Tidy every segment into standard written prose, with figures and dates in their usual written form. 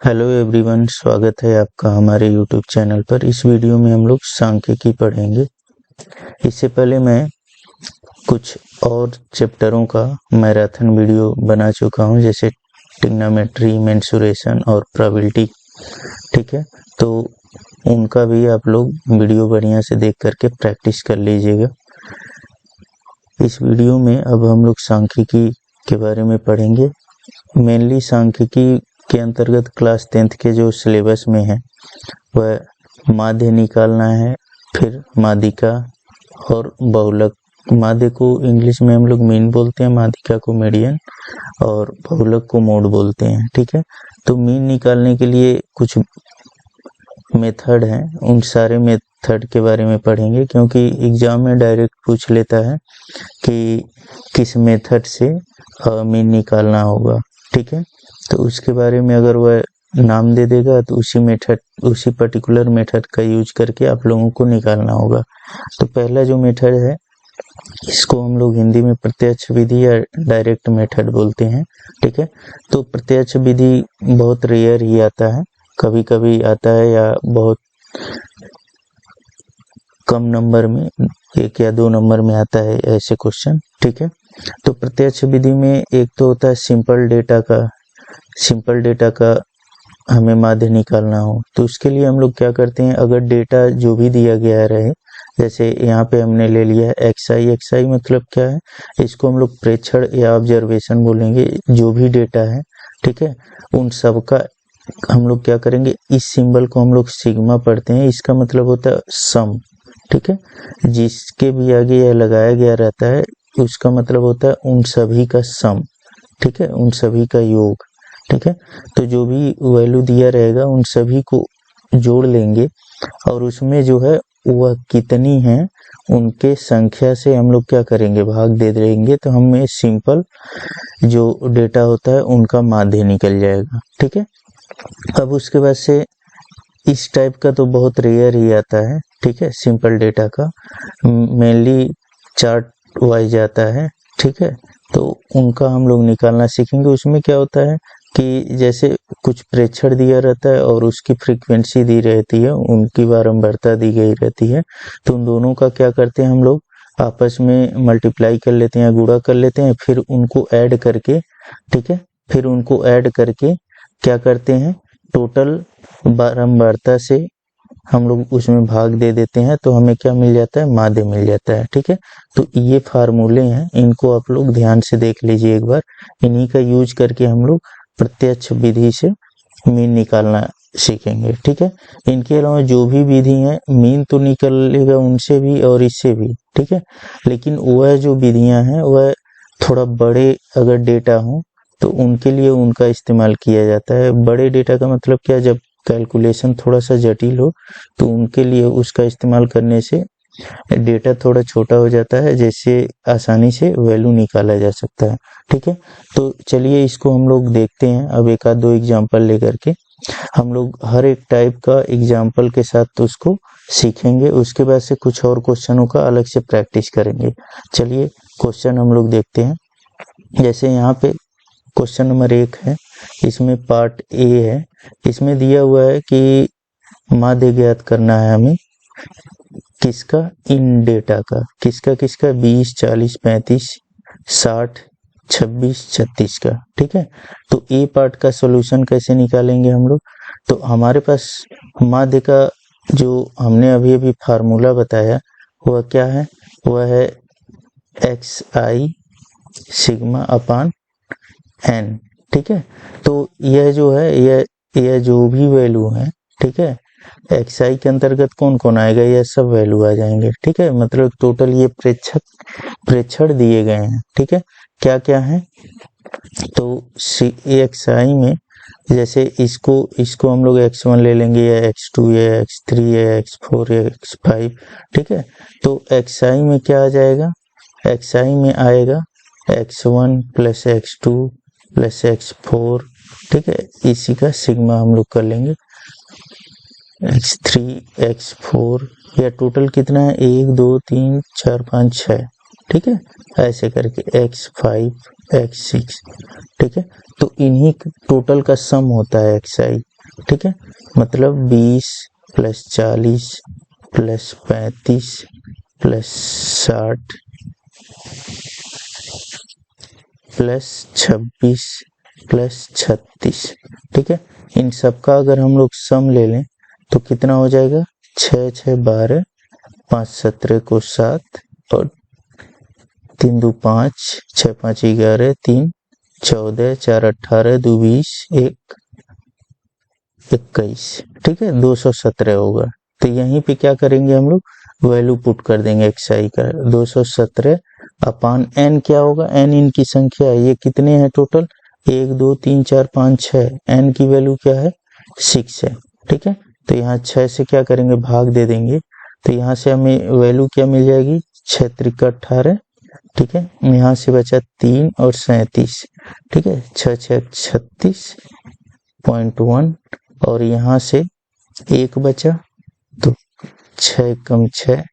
Hello everyone, स्वागत है आपका हमारे यूट्यूब चैनल पर। इस वीडियो में हम लोग सांख्यिकी पढ़ेंगे। इससे पहले मैं कुछ और चैप्टरों का मैराथन वीडियो बना चुका हूं, जैसे ट्रिग्नोमेट्री, मेंसुरेशन और प्रोबेबिलिटी। ठीक है, तो उनका भी आप लोग वीडियो बढ़िया से देख करके प्रैक्टिस कर लीजिएगा। इस वीडियो में अब हम लोग सांख्यिकी के बारे में पढ़ेंगे। मेनली सांख्यिकी के अंतर्गत क्लास 10th के जो सिलेबस में है वह माध्य निकालना है, फिर माध्यिका और बहुलक। माध्य को इंग्लिश में हम लोग मीन बोलते हैं, माध्यिका को मीडियन और बहुलक को मोड बोलते हैं। ठीक है, तो मीन निकालने के लिए कुछ मेथड हैं, उन सारे मेथड के बारे में पढ़ेंगे, क्योंकि एग्जाम में डायरेक्ट पूछ लेता है कि किस मेथड से मीन निकालना होगा। ठीक है, तो उसके बारे में अगर वह नाम दे देगा तो उसी पर्टिकुलर मेथड का यूज करके आप लोगों को निकालना होगा। तो पहला जो मेथड है इसको हम लोग हिंदी में प्रत्यक्ष विधि या डायरेक्ट मेथड बोलते हैं। ठीक है, तो प्रत्यक्ष विधि बहुत रेयर ही आता है, कभी कभी आता है या बहुत कम नंबर में, 1 या 2 नंबर में आता है ऐसे क्वेश्चन। ठीक है, तो प्रत्यक्ष विधि में एक तो होता है सिंपल डेटा का हमें माध्य निकालना हो, तो उसके लिए हम लोग क्या करते हैं, अगर डेटा जो भी दिया गया रहे, जैसे यहाँ पे हमने ले लिया है xi मतलब क्या है, इसको हम लोग प्रेक्षण या ऑब्जर्वेशन बोलेंगे। जो भी डेटा है, ठीक है, उन सब का हम लोग क्या करेंगे, इस सिंबल को हम लोग सिग्मा पढ़ते हैं, इसका मतलब होता है सम। ठीक है, जिसके भी आगे यह लगाया गया रहता है उसका मतलब होता है उन सभी का सम। ठीक है, उन सभी का योग। ठीक है, तो जो भी वैल्यू दिया रहेगा उन सभी को जोड़ लेंगे और उसमें जो है वह कितनी है उनके संख्या से हम लोग क्या करेंगे, भाग दे देंगे, तो हमें सिंपल जो डेटा होता है उनका माध्य निकल जाएगा। ठीक है, अब उसके बाद से इस टाइप का तो बहुत रेयर ही आता है। ठीक है, सिंपल डेटा का मेनली चार्ट वाइज आता है। ठीक है, तो उनका हम लोग निकालना सीखेंगे। उसमें क्या होता है कि जैसे कुछ प्रेक्षण दिया रहता है और उसकी फ्रीक्वेंसी दी रहती है, उनकी बारंबारता दी गई रहती है, तो उन दोनों का क्या करते हैं हम लोग आपस में मल्टीप्लाई कर लेते हैं, गुणा कर लेते हैं, फिर उनको ऐड करके, ठीक है, फिर उनको ऐड करके क्या करते हैं, टोटल बारंबारता से हम लोग उसमें भाग दे देते हैं, तो हमें क्या मिल जाता है, माध्य मिल जाता है। ठीक है, तो ये फार्मूले हैं, इनको आप लोग ध्यान से देख लीजिए एक बार। इन्हीं का यूज करके हम लोग प्रत्यक्ष विधि से मीन निकालना सीखेंगे। ठीक है, इनके अलावा जो भी विधि है मीन तो निकलेगा उनसे भी और इससे भी। ठीक है, लेकिन वह जो विधियां हैं वह थोड़ा बड़े अगर डेटा हो तो उनके लिए उनका इस्तेमाल किया जाता है। बड़े डेटा का मतलब क्या, जब कैलकुलेशन थोड़ा सा जटिल हो तो उनके लिए उसका इस्तेमाल करने से डेटा थोड़ा छोटा हो जाता है, जैसे आसानी से वैल्यू निकाला जा सकता है। ठीक है, तो चलिए इसको हम लोग देखते हैं। अब एक आध दो एग्जाम्पल लेकर के हम लोग हर एक टाइप का एग्जाम्पल के साथ तो उसको सीखेंगे, उसके बाद से कुछ और क्वेश्चनों का अलग से प्रैक्टिस करेंगे। चलिए क्वेश्चन हम लोग देखते हैं। जैसे यहाँ पे क्वेश्चन नंबर 1 है, इसमें पार्ट ए है। इसमें दिया हुआ है कि माध्य ज्ञात करना है हमें, किसका, इन डेटा का, किसका 20, 40, 35, 60, 26, 36 का। ठीक है, तो ए पार्ट का सॉल्यूशन कैसे निकालेंगे हम लोग, तो हमारे पास माध्य का जो हमने अभी फार्मूला बताया वह क्या है, वह है xi सिग्मा अपान n। ठीक है, तो यह जो है यह जो भी वैल्यू है, ठीक है, xi के अंतर्गत कौन कौन आएगा, यह सब वैल्यू आ जाएंगे। ठीक है, मतलब टोटल ये प्रेक्षण दिए गए हैं। ठीक है, क्या क्या है, तो xi में जैसे इसको हम लोग x1 ले लेंगे या x2 या x3 या x4 या x5। ठीक है, तो xi में क्या आ जाएगा, xi में आएगा x1 plus x2 plus x4। ठीक है, इसी का सिग्मा हम लोग कर लेंगे x3 x4, या टोटल कितना है, 1 2 3 4 5 6। ठीक है, ऐसे करके x5 x6। ठीक है, तो इन्हीं टोटल का सम होता है xi। ठीक है, मतलब 20 plus 40 plus 35 plus 60 plus 26 plus 36। ठीक है, इन सब का अगर हम लोग सम ले लें तो कितना हो जाएगा, 6 6 12, 5 17 को 7 और 3 2 5, 6 5 11, 3 14, 4 18, 2 20, 1 21। ठीक है, 217 होगा। तो यहीं पे क्या करेंगे हम लोग, वैल्यू पुट कर देंगे xi का। 217 अपान n क्या होगा, n इनकी संख्या है, ये कितने हैं टोटल, 1 2 3 4 5 6, n की वैल्यू क्या है, 6 है। ठीक है, तो यहाँ 6 से क्या करेंगे, भाग दे देंगे, तो यहाँ से हमें वैल्यू क्या मिल जाएगी, 6 3 18। ठीक है, यहाँ से बचा 3 और 37। ठीक है, 6 6 36.1 और यहाँ से 1 बचा तो 6 कम 6।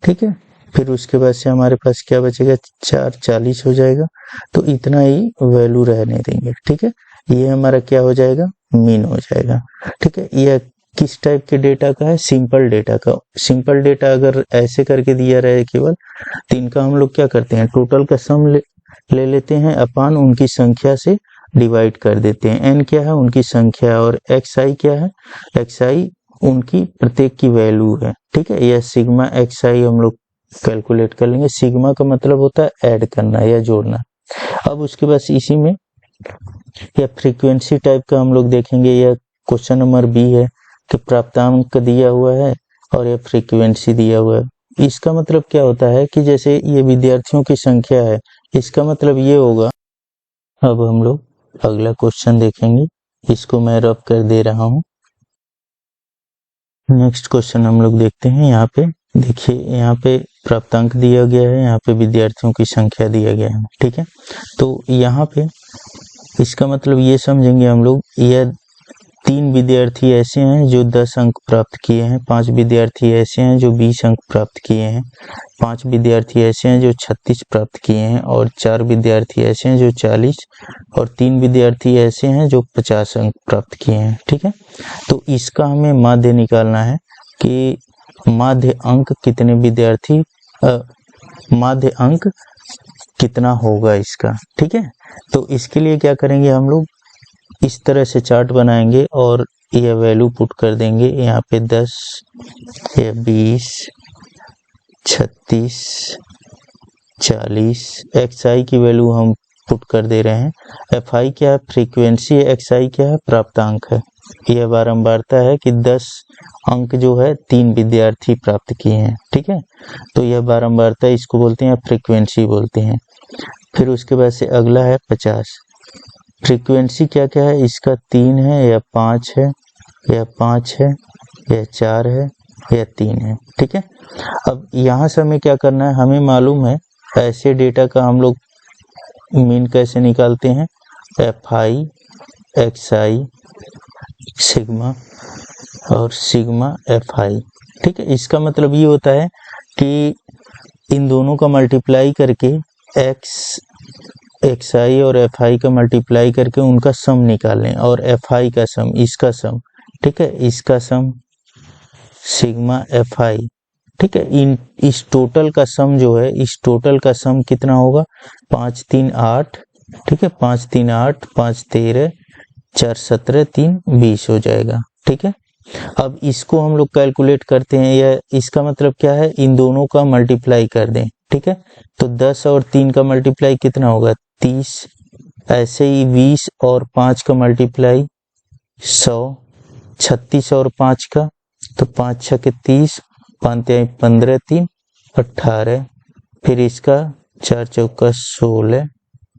ठीक है, फिर उसके बाद से हमारे पास क्या बचेगा, 4 40 हो जाएगा। तो इतना ही वैल्यू रहने देंगे। ठीक है, ये हमारा क्या हो जाएगा, मीन हो जाएगा। ठीक है, यह किस टाइप के डेटा का है, सिंपल डेटा का। सिंपल डेटा अगर ऐसे करके दिया रहे केवल, तो इनका हम लोग क्या करते हैं, टोटल का सम ले लेते हैं अपान उनकी संख्या से डिवाइड कर देते हैं। n क्या है, उनकी संख्या, और xi क्या है, xi उनकी प्रत्येक की वैल्यू है। ठीक है, यह सिग्मा xi हम लोग कैलकुलेट कर लेंगे। सिग्मा का मतलब होता है ऐड करना या जोड़ना। अब उसके बाद इसी में यह फ्रीक्वेंसी टाइप का हम लोग देखेंगे। यह क्वेश्चन नंबर बी है कि प्राप्तांक दिया हुआ है और यह फ्रीक्वेंसी दिया हुआ है। इसका मतलब क्या होता है कि जैसे ये विद्यार्थियों की संख्या है, इसका मतलब ये होगा। अब हम लोग अगला क्वेश्चन देखेंगे, इसको मैं रब कर दे रहा हूं। नेक्स्ट क्वेश्चन हम लोग देखते हैं। यहाँ पे देखिए, यहाँ पे प्राप्तांक दिया गया है, यहाँ पे विद्यार्थियों की संख्या दिया गया है। ठीक है, तो यहाँ पे इसका मतलब ये समझेंगे हम लोग, यह 3 विद्यार्थी ऐसे हैं जो 10 अंक प्राप्त किए हैं, 5 विद्यार्थी ऐसे हैं जो 20 अंक प्राप्त किए हैं, 5 विद्यार्थी ऐसे हैं जो 36 प्राप्त किए हैं, और 4 विद्यार्थी ऐसे हैं जो 40, और 3 विद्यार्थी ऐसे हैं जो 50 अंक प्राप्त किए हैं। ठीक है, तो इसका हमें माध्य निकालना है कि माध्य अंक कितने विद्यार्थी, माध्य अंक कितना होगा इसका। ठीक है, तो इसके लिए क्या करेंगे हम लोग, इस तरह से चार्ट बनाएंगे और यह वैल्यू पुट कर देंगे। यहाँ पे 10 या 20 36 40 xi की वैल्यू हम पुट कर दे रहे हैं। fi क्या है, फ्रीक्वेंसी है, xi क्या है, प्राप्तांक है। यह बारंबारता है कि 10 अंक जो है 3 विद्यार्थी प्राप्त किए हैं। ठीक है, तो यह बारंबारता इसको बोलते हैं, फ्रीक्वेंसी बोलते हैं। फिर उसके बाद से अगला है 50। फ्रीक्वेंसी क्या क्या है, इसका 3 है या 5 है या 5 है या 4 है या 3 है। ठीक है, अब यहाँ से हमें क्या करना है, हमें मालूम है ऐसे डेटा का हम लोग मीन कैसे निकालते हैं, fi xi सिग्मा और सिग्मा fi। ठीक है, इसका मतलब ये होता है कि इन दोनों का मल्टीप्लाई करके xi और fi का मल्टीप्लाई करके उनका सम निकालें, और fi का सम, इसका सम। ठीक है, इसका सम सिग्मा fi। ठीक है, इस टोटल का सम जो है, इस टोटल का सम कितना होगा, 5 3 8। ठीक है, 5 3 8, 5 13, 4 17, 3 20 हो जाएगा। ठीक है, अब इसको हम लोग कैलकुलेट करते हैं, या इसका मतलब क्या है, इन दोनों का मल्टीप्लाई कर दें। ठीक है, तो 10 और 3 का मल्टीप्लाई कितना होगा, 30। ऐसे ही 20 और 5 का मल्टीप्लाई 100, 36 और 5 का, तो 5 6 के 30, 5 15, 3 18, फिर इसका 4 चौका 16,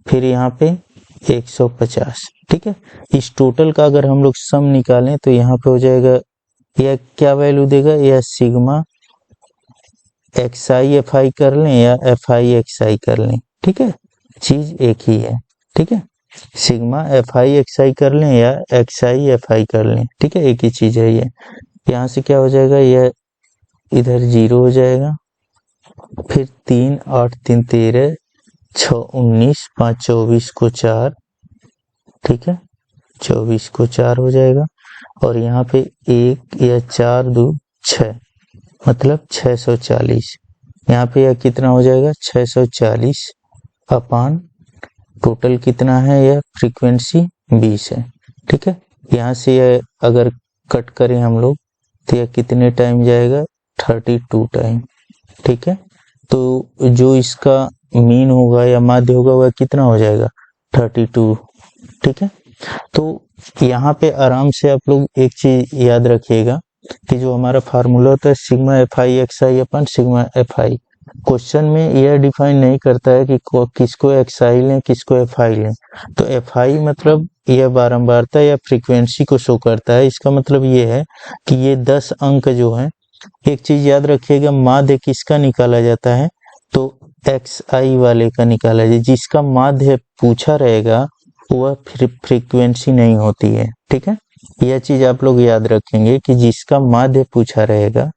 फिर यहाँ पे 150। ठीक है, इस टोटल का अगर हम लोग सम निकालें तो यहाँ पे हो जाएगा, यह क्या वैल्यू देगा, यह सिग्मा xi fi कर लें या fi xi कर लें। ठीक है, चीज एक ही है। ठीक है, सिग्मा fi xi कर लें या xi fi कर लें। ठीक है, एक ही चीज है ये। यहाँ से क्या हो जाएगा, यह इधर 0 हो जाएगा, फिर 3 8 3 13, 6 19, 5 24 को 4। ठीक है, 24 को 4 हो जाएगा, और यहाँ पे 1 या 4 2 6 मतलब 640। यहाँ पे यह कितना हो जाएगा 640 अपान टोटल कितना है, यह फ्रीक्वेंसी 20 है। ठीक है, यहाँ से यह अगर कट करें हम लोग तो यह कितने टाइम जाएगा 32 टाइम। ठीक है, तो जो इसका मीन होगा या माध्य होगा वह कितना हो जाएगा 32। ठीक है, तो यहाँ पे आराम से आप लोग एक चीज याद रखिएगा कि जो हमारा फार्मूला होता है सिग्मा एफ आई एक्स आई अपन सिग्मा एफ आई, क्वेश्चन में यह डिफाइन नहीं करता है कि किसको एक्स आई लें किसको एफ आई लें। तो एफ आई मतलब यह बारंबारता या फ्रीक्वेंसी को शो करता है। इसका मतलब ये है कि ये 10 अंक जो है, एक चीज याद रखिएगा, माध्य किसका निकाला जाता है तो एक्स आई वाले का निकाला जाए। जिसका माध्य पूछा रहेगा वह फ्रीक्वेंसी नहीं होती है। ठीक है, यह चीज आप लोग याद रखेंगे कि जिसका माध्य पूछा रहेगा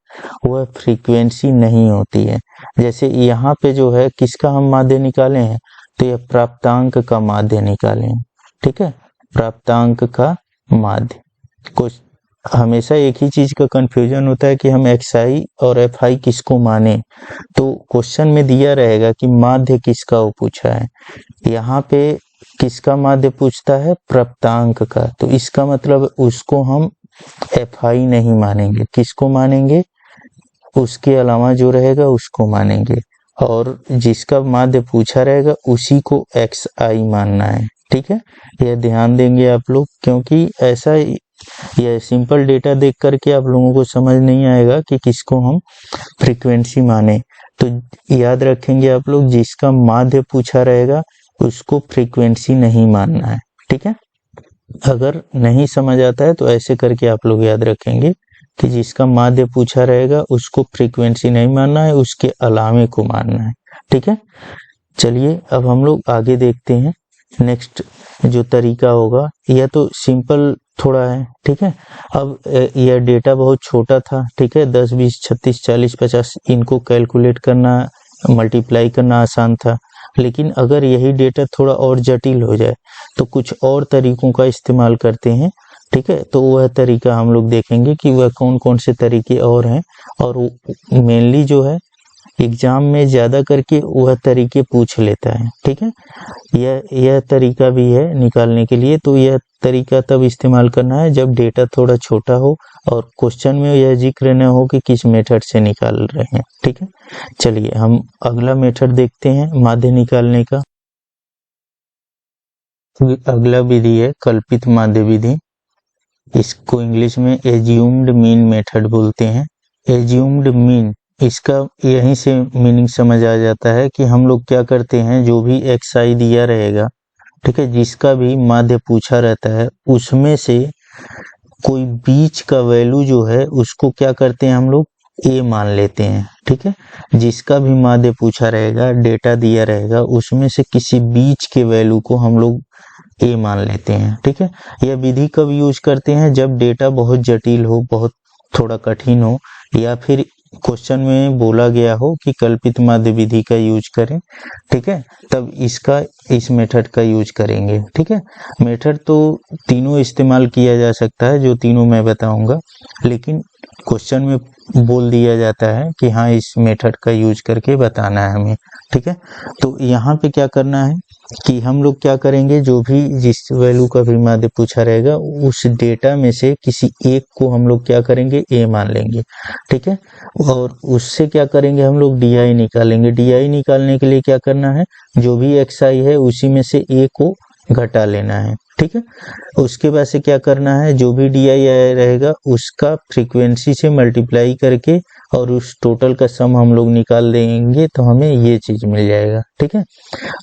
वह फ्रीक्वेंसी नहीं होती है। जैसे यहाँ पे जो है किसका हम माध्य निकाले हैं तो यह प्राप्तांक का माध्य निकाले हैं। ठीक है, प्राप्तांक का माध्य। कुछ हमेशा एक ही चीज का कंफ्यूजन होता है कि हम एक्स आई और एफ आई किसको माने। तो क्वेश्चन में दिया रहेगा कि माध्य किसका वो पूछा है, यहाँ पे किसका माध्य पूछता है प्राप्तांक का, तो इसका मतलब उसको हम एफ आई नहीं मानेंगे। किसको मानेंगे, उसके अलावा जो रहेगा उसको मानेंगे, और जिसका माध्य पूछा रहेगा उसी को एक्स आई मानना है। ठीक है, यह ध्यान देंगे आप लोग, क्योंकि ऐसा यह सिंपल डेटा देख करके आप लोगों को समझ नहीं आएगा कि किसको हम फ्रीक्वेंसी माने। तो याद रखेंगे आप लोग, जिसका माध्य पूछा रहेगा उसको फ्रीक्वेंसी नहीं मानना है। ठीक है, अगर नहीं समझ आता है तो ऐसे करके आप लोग याद रखेंगे कि जिसका माध्य पूछा रहेगा उसको फ्रीक्वेंसी नहीं मानना है, उसके अलावे को मानना है। ठीक है, चलिए अब हम लोग आगे देखते हैं। नेक्स्ट जो तरीका होगा, यह तो सिंपल थोड़ा है। ठीक है, अब यह डेटा बहुत छोटा था। ठीक है, 10 20 36 40 50 इनको कैलकुलेट करना मल्टीप्लाई करना आसान था। लेकिन अगर यही डेटा थोड़ा और जटिल हो जाए तो कुछ और तरीकों का इस्तेमाल करते हैं। ठीक है, तो वह तरीका हम लोग देखेंगे कि वह कौन कौन से तरीके और हैं, और मेनली जो है एग्जाम में ज्यादा करके वह तरीके पूछ लेता है। ठीक है, यह तरीका भी है निकालने के लिए। तो यह तरीका तब इस्तेमाल करना है जब डेटा थोड़ा छोटा हो और क्वेश्चन में यह जिक्र न हो कि किस मेथड से निकाल रहे हैं। ठीक है, चलिए हम अगला मेथड देखते हैं माध्य निकालने का। अगला विधि है कल्पित माध्य विधि। इसको इंग्लिश में एज्यूम्ड मीन मेथड बोलते हैं। एज्यूम्ड मीन, इसका यहीं से मीनिंग समझ आ जाता है कि हम लोग क्या करते हैं, जो भी एक्स आई दिया रहेगा, ठीक है, जिसका भी माध्य पूछा रहता है उसमें से कोई बीच का वैल्यू जो है उसको क्या करते हैं हम लोग ए मान लेते हैं। ठीक है, जिसका भी माध्य पूछा रहेगा, डेटा दिया रहेगा, उसमें से किसी बीच के वैल्यू को हम लोग ए मान लेते हैं। ठीक है, यह विधि कब यूज करते हैं, जब डेटा बहुत जटिल हो, बहुत थोड़ा कठिन हो, या फिर क्वेश्चन में बोला गया हो कि कल्पित माध्य विधि का यूज करें। ठीक है, तब इस मेथड का यूज करेंगे। ठीक है, मेथड तो तीनों इस्तेमाल किया जा सकता है, जो तीनों मैं बताऊंगा, लेकिन क्वेश्चन में बोल दिया जाता है कि हाँ इस मेथड का यूज करके बताना है हमें। ठीक है, तो यहाँ पे क्या करना है कि हम लोग क्या करेंगे, जो भी जिस वैल्यू का भी माध्य पूछा रहेगा उस डेटा में से किसी एक को हम लोग क्या करेंगे ए मान लेंगे। ठीक है, और उससे क्या करेंगे हम लोग डी आई निकालेंगे। डी आई निकालने के लिए क्या करना है, जो भी एक्स आई है उसी में से ए को घटा लेना है। ठीक है, उसके बाद से क्या करना है, जो भी डी आई रहेगा उसका फ्रीक्वेंसी से मल्टीप्लाई करके और उस टोटल का सम हम लोग निकाल देंगे तो हमें ये चीज मिल जाएगा। ठीक है,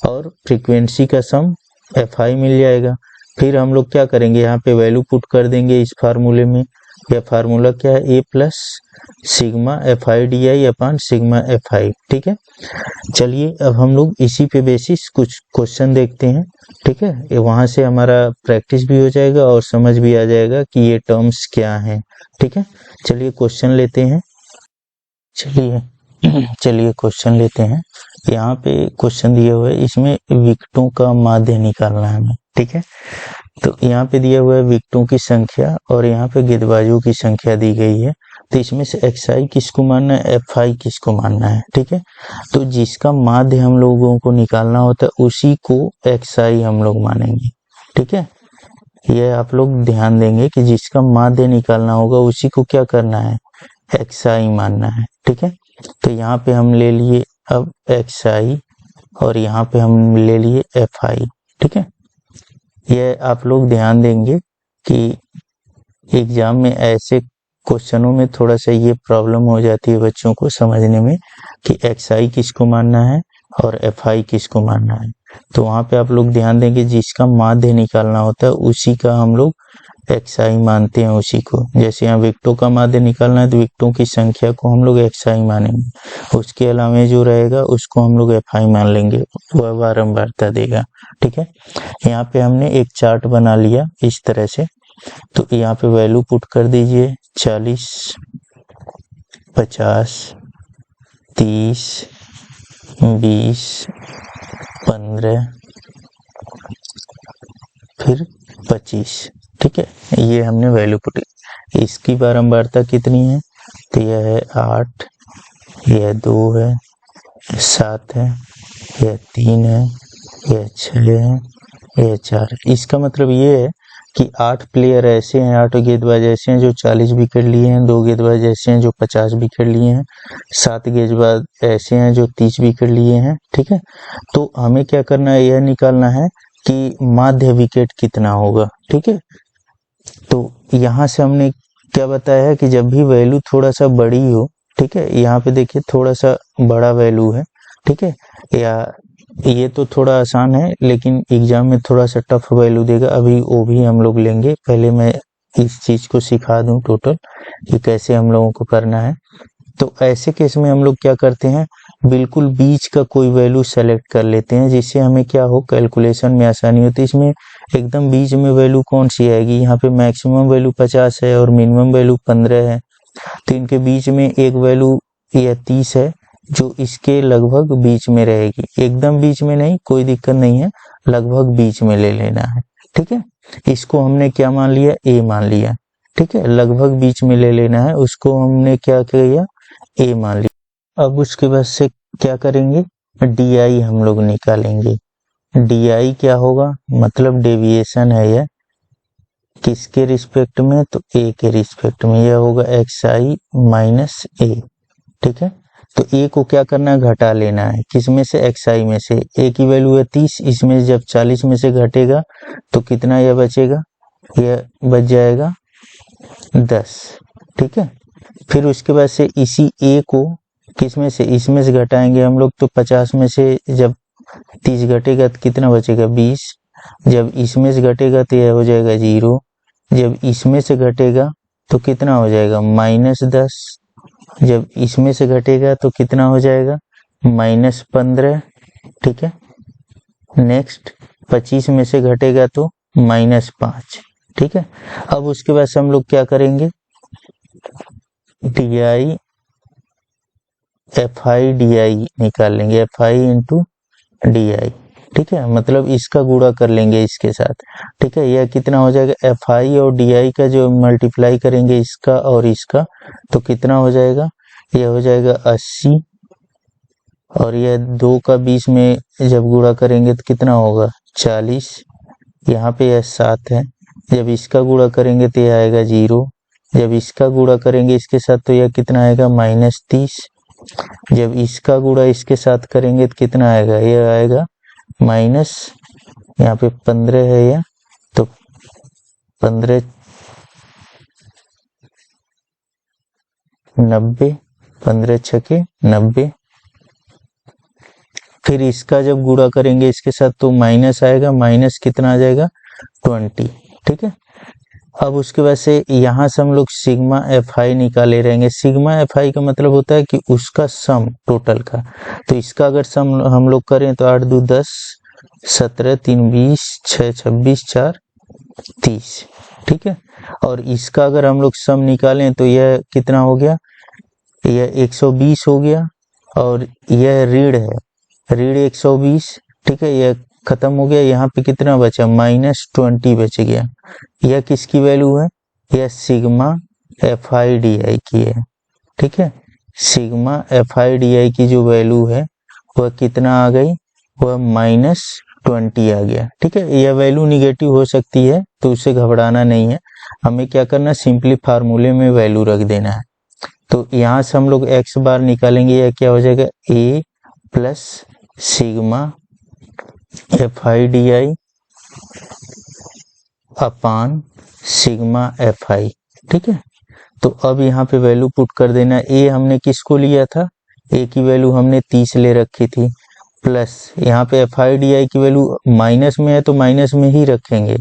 और फ्रीक्वेंसी का सम एफ आई मिल जाएगा। फिर हम लोग क्या करेंगे, यहाँ पे वैल्यू पुट कर देंगे इस फार्मूले में। यह फार्मूला क्या है, A plus sigma F I D I upon sigma F I. ठीक है, चलिए अब हम लोग इसी पे बेसिस कुछ क्वेश्चन देखते हैं। ठीक है, वहां से हमारा प्रैक्टिस भी हो जाएगा और समझ भी आ जाएगा कि ये टर्म्स क्या हैं। ठीक है, चलिए क्वेश्चन लेते हैं। चलिए क्वेश्चन लेते हैं। यहाँ पे क्वेश्चन दिया हुआ है, इसमें विकटों का माध्य निकालना है हमें। ठीक है, तो यहाँ पे दिया हुआ है विकटों की संख्या और यहाँ पे गेंदबाजों की संख्या दी गई है। तो इसमें से xi किसको मानना है, fi किसको मानना है, ठीक है। तो जिसका माध्य हम लोगों को निकालना होता है उसी को xi हम लोग मानेंगे, ठीक है। यह आप लोग ध्यान देंगे कि जिसका माध्य निकालना होगा उसी को क्या करना है, xi मानना है, ठीक है। तो यहाँ पे हम ले लिए अब xi और यहाँ पे हम ले लिए fi, ठीक है। यह आप लोग ध्यान देंगे कि एग्जाम में ऐसे क्वेश्चनों में थोड़ा सा ये प्रॉब्लम हो जाती है बच्चों को समझने में कि xi किसको मानना है और fi किसको मानना है। तो वहाँ पे आप लोग ध्यान देंगे जिसका माध्य निकालना होता है उसी का हम लोग xi मानते हैं उसी को। जैसे यहाँ विकटों का माध्य निकालना है तो विकटों की संख्या को हम लोग xi मानेंगे, उसके अलावा जो रहेगा उसको हम लोग fi मान लेंगे, वह बारंबारता देगा, ठीक है। यहाँ पे हमने एक चार्ट बना लिया इस तरह से। तो यहाँ पे वैल्यू पुट कर दीजिए 40, 50, 30, 20, 15 फिर 25, ठीक है। ये हमने वैल्यू पुट, इसकी बारंबारता कितनी है, तो यह है 8, यह 2 है, 7 है, यह 3 है, यह 6 है, यह 4। इसका मतलब ये है कि 8 प्लेयर ऐसे हैं, 8 गेंदबाज ऐसे हैं जो 40 विकेट लिए हैं, 2 गेंदबाज ऐसे हैं जो 50 विकेट लिए हैं, 7 गेंदबाज ऐसे हैं जो 30 विकेट लिए हैं, ठीक है। तो हमें क्या करना है, यह निकालना है कि माध्य विकेट कितना होगा, ठीक है। तो यहाँ से हमने क्या बताया है कि जब भी वैल्यू थोड़ा सा बड़ी हो, ठीक है, यहाँ पे देखिए थोड़ा सा बड़ा वैल्यू है, ठीक है, या ये तो थोड़ा आसान है लेकिन एग्जाम में थोड़ा सा टफ वैल्यू देगा, अभी वो भी हम लोग लेंगे। पहले मैं इस चीज को सिखा दूं टोटल कि कैसे हम लोगों को करना है। तो ऐसे केस में हम लोग क्या करते हैं, बिल्कुल बीच का कोई वैल्यू सेलेक्ट कर लेते हैं जिससे हमें क्या हो, कैलकुलेशन में आसानी होती है। इसमें एकदम बीच में वैल्यू कौन सी आएगी, यहाँ पे मैक्सिमम वैल्यू 50 है और मिनिमम वैल्यू 15 है। तो इनके बीच में एक वैल्यू यह 30 है जो इसके लगभग बीच में रहेगी, एकदम बीच में नहीं, कोई दिक्कत नहीं है, लगभग बीच में ले लेना है, ठीक है। इसको हमने क्या मान लिया, ए मान लिया, ठीक है, लगभग बीच में ले लेना है, उसको हमने क्या किया, ए मान लिया। अब उसके बाद से क्या करेंगे, डी हम लोग निकालेंगे। डी क्या होगा, मतलब डेविएशन है यह, किसके रिस्पेक्ट में, तो ए के रिस्पेक्ट में, यह होगा xi माइनस ए, ठीक है। तो ए को क्या करना है, घटा लेना है, किस में से, xi में से। ए की वैल्यू है 30, इसमें जब 40 में से घटेगा तो कितना यह बचेगा, यह बच जाएगा 10, ठीक है। फिर उसके बाद से इसी ए को किस में से, इसमें से घटाएंगे हम लोग, तो 50 में से जब 30 घटेगा तो कितना बचेगा, 20। जब इसमें से घटेगा तो यह हो जाएगा 0, जब इसमें से घटेगा तो कितना हो जाएगा, -10, जब इसमें से घटेगा तो कितना हो जाएगा, -15, ठीक है। नेक्स्ट 25 में से घटेगा तो -5, ठीक है। अब उसके बाद से हम लोग क्या करेंगे, डी fi डी निकाल लेंगे, fi इंटू डी, ठीक है, मतलब इसका गुणा कर लेंगे इसके साथ, ठीक है। यह कितना हो जाएगा, fi और डी का जो मल्टीप्लाई करेंगे इसका और इसका, तो कितना हो जाएगा, यह हो जाएगा 80, और यह 2 का 20 में जब गुणा करेंगे तो कितना होगा, 40। यहाँ पे यह 7 है, जब इसका गुणा करेंगे तो यह आएगा 0, जब इसका गुणा करेंगे इसके साथ तो यह कितना आएगा, -30, जब इसका गुणा इसके साथ करेंगे तो कितना आएगा, यह आएगा माइनस, यहाँ पे 15 है यह, तो 15 90, 15 छके 90। फिर इसका जब गुणा करेंगे इसके साथ तो माइनस आएगा, माइनस कितना आ जाएगा, 20, ठीक है। अब उसके बाद से यहाँ से हम लोग सिग्मा fi निकाले रहेंगे। सिग्मा fi का मतलब होता है कि उसका सम टोटल का, तो इसका अगर सम हम लोग करें तो 8 2 10, 17 3 20, 6 26, 4 30, ठीक है। और इसका अगर हम लोग सम निकालें तो यह कितना हो गया, यह 120 हो गया, और यह ऋण है, ऋण 120, ठीक है, यह खत्म हो गया। यहाँ पे कितना बचा, -20 बच गया। यह किसकी वैल्यू है, यह सिग्मा FI/DI की है। ठीक है, सिग्मा FI/DI की जो वैल्यू है वह कितना आ गई, वह -20 आ गया। ठीक है, यह वैल्यू निगेटिव हो सकती है तो उससे घबराना नहीं है। हमें क्या करना, सिंपली फार्मूले में वैल्यू रख देना है। तो यहाँ से हम लोग x बार निकालेंगे, यह क्या हो जाएगा, a plus sigma FI/DI upon sigma FI। ठीक है, तो अब यहाँ पे वैल्यू पुट कर देना। a हमने किसको लिया था, a की वैल्यू हमने 30 ले रखी थी, प्लस यहाँ पे FI/DI की वैल्यू माइनस में है तो माइनस में ही रखेंगे।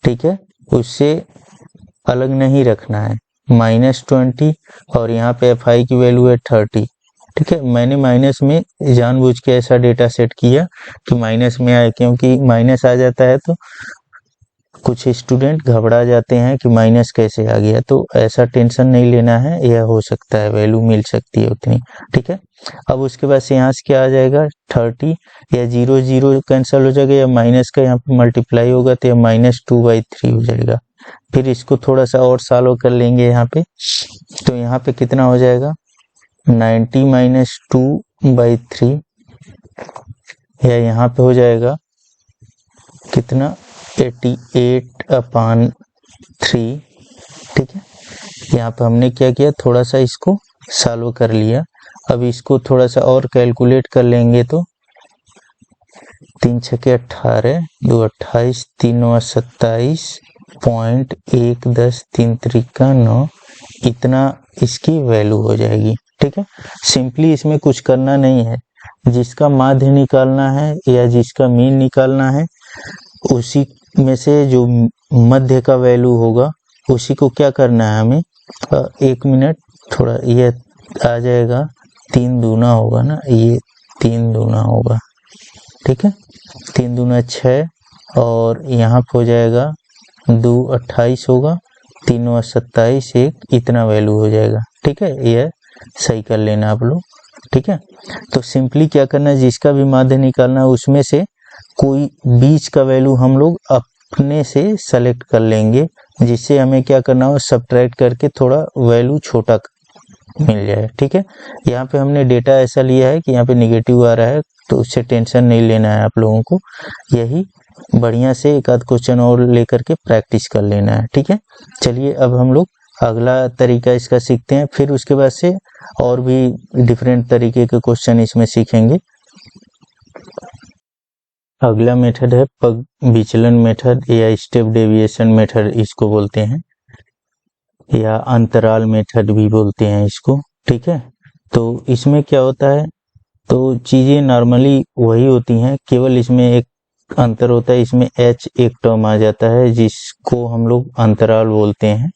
ठीक है, उससे अलग नहीं रखना है, -20, और यहाँ पे FI की वैल्यू है 30। ठीक है, मैंने माइनस में जानबूझ के ऐसा डेटा सेट किया कि माइनस में आए, क्योंकि माइनस आ जाता है तो कुछ स्टूडेंट घबरा जाते हैं कि माइनस कैसे आ गया। तो ऐसा टेंशन नहीं लेना है, यह हो सकता है, वैल्यू मिल सकती है उतनी। ठीक है, अब उसके बाद से यहाँ से क्या आ जाएगा, 30, या 0 0 कैंसिल हो जाएगा, या माइनस का यहाँ पे मल्टीप्लाई होगा तो यह -2/3 हो जाएगा। फिर इसको थोड़ा सा और सॉल्व कर लेंगे यहाँ पे, तो यहाँ पे कितना हो जाएगा, 90 - 2/3, या यहाँ पे हो जाएगा कितना, 88/3। ठीक है, यहाँ पे हमने क्या किया, थोड़ा सा इसको सॉल्व कर लिया। अब इसको थोड़ा सा और कैलकुलेट कर लेंगे तो 3 × 6 = 18, 2 = 28, 3 × 9 = 27, 0.110, 3 × 3 = 9, इतना इसकी वैल्यू हो जाएगी। ठीक है, सिंपली इसमें कुछ करना नहीं है, जिसका माध्य निकालना है या जिसका मीन निकालना है, उसी में से जो मध्य का वैल्यू होगा उसी को क्या करना है हमें, 1 मिनट, थोड़ा ये आ जाएगा, 3 दूना होगा ना, ये 3 दूना होगा। ठीक है, 3 दूना 6, और यहाँ पे हो जाएगा 2 28 होगा, 3 9 27, 1 इतना वैल्यू हो जाएगा। ठीक है, यह सही कर लेना आप लोग। ठीक है, तो सिंपली क्या करना है, जिसका भी माध्य निकालना है उसमें से कोई बीच का वैल्यू हम लोग अपने से सेलेक्ट कर लेंगे, जिससे हमें क्या करना हो, सब्ट्रैक्ट करके थोड़ा वैल्यू छोटा मिल जाए। ठीक है, यहाँ पे हमने डेटा ऐसा लिया है कि यहाँ पे निगेटिव आ रहा है, तो उससे टेंशन नहीं लेना है आप लोगों को, यही बढ़िया से एक आध क्वेश्चन और लेकर के प्रैक्टिस कर लेना है। ठीक है, चलिए अब हम लोग अगला तरीका इसका सीखते हैं, फिर उसके बाद से और भी डिफरेंट तरीके के क्वेश्चन इसमें सीखेंगे। अगला मेथड है पग विचलन मेथड या स्टेप डेविएशन मेथड इसको बोलते हैं, या अंतराल मेथड भी बोलते हैं इसको। ठीक है, तो इसमें क्या होता है, तो चीज़ें नॉर्मली वही होती हैं, केवल इसमें एक अंतर होता है, इसमें h एक टर्म आ जाता है जिसको हम लोग अंतराल बोलते हैं।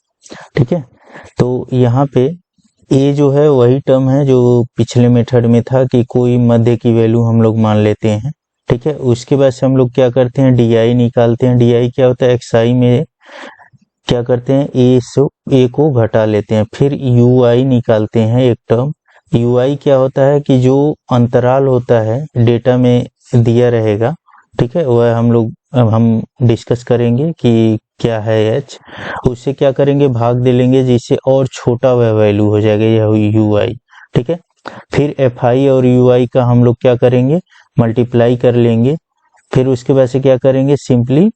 ठीक है, तो यहाँ पे a जो है वही टर्म है जो पिछले मेथड में था कि कोई मध्य की वैल्यू हम लोग मान लेते हैं। ठीक है, उसके बाद से हम लोग क्या करते हैं, di निकालते हैं। di क्या होता है, xi में क्या करते हैं, a को घटा लेते हैं, फिर ui निकालते हैं एक टर्म। ui क्या होता है कि जो अंतराल होता है डेटा में दिया रहेगा, ठीक है, वह हम डिस्कस करेंगे कि क्या है h, उससे क्या करेंगे, भाग दे लेंगे, जिससे और छोटा वह वैल्यू हो जाएगा, यह ui। ठीक है, फिर fi और ui का हम लोग क्या करेंगे, मल्टीप्लाई कर लेंगे, फिर उसके बाद से क्या करेंगे, सिंपली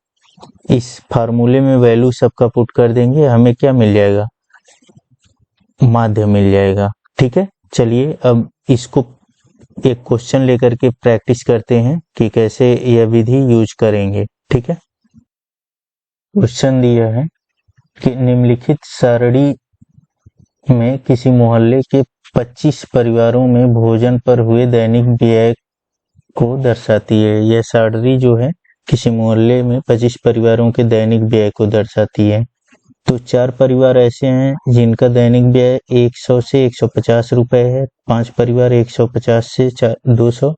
इस फार्मूले में वैल्यू सबका पुट कर देंगे, हमें क्या मिल जाएगा, माध्य मिल जाएगा। ठीक है, चलिए अब इसको एक क्वेश्चन लेकर के प्रैक्टिस करते हैं कि कैसे यह विधि यूज करेंगे। ठीक है, क्वेश्चन दिया है कि निम्नलिखित सारणी में किसी मोहल्ले के 25 परिवारों में भोजन पर हुए दैनिक व्यय को दर्शाती है। यह सारणी जो है किसी मोहल्ले में 25 परिवारों के दैनिक व्यय को दर्शाती है। तो 4 परिवार ऐसे हैं जिनका दैनिक व्यय 100 से 150 रुपए है, 5 परिवार 150 से 200,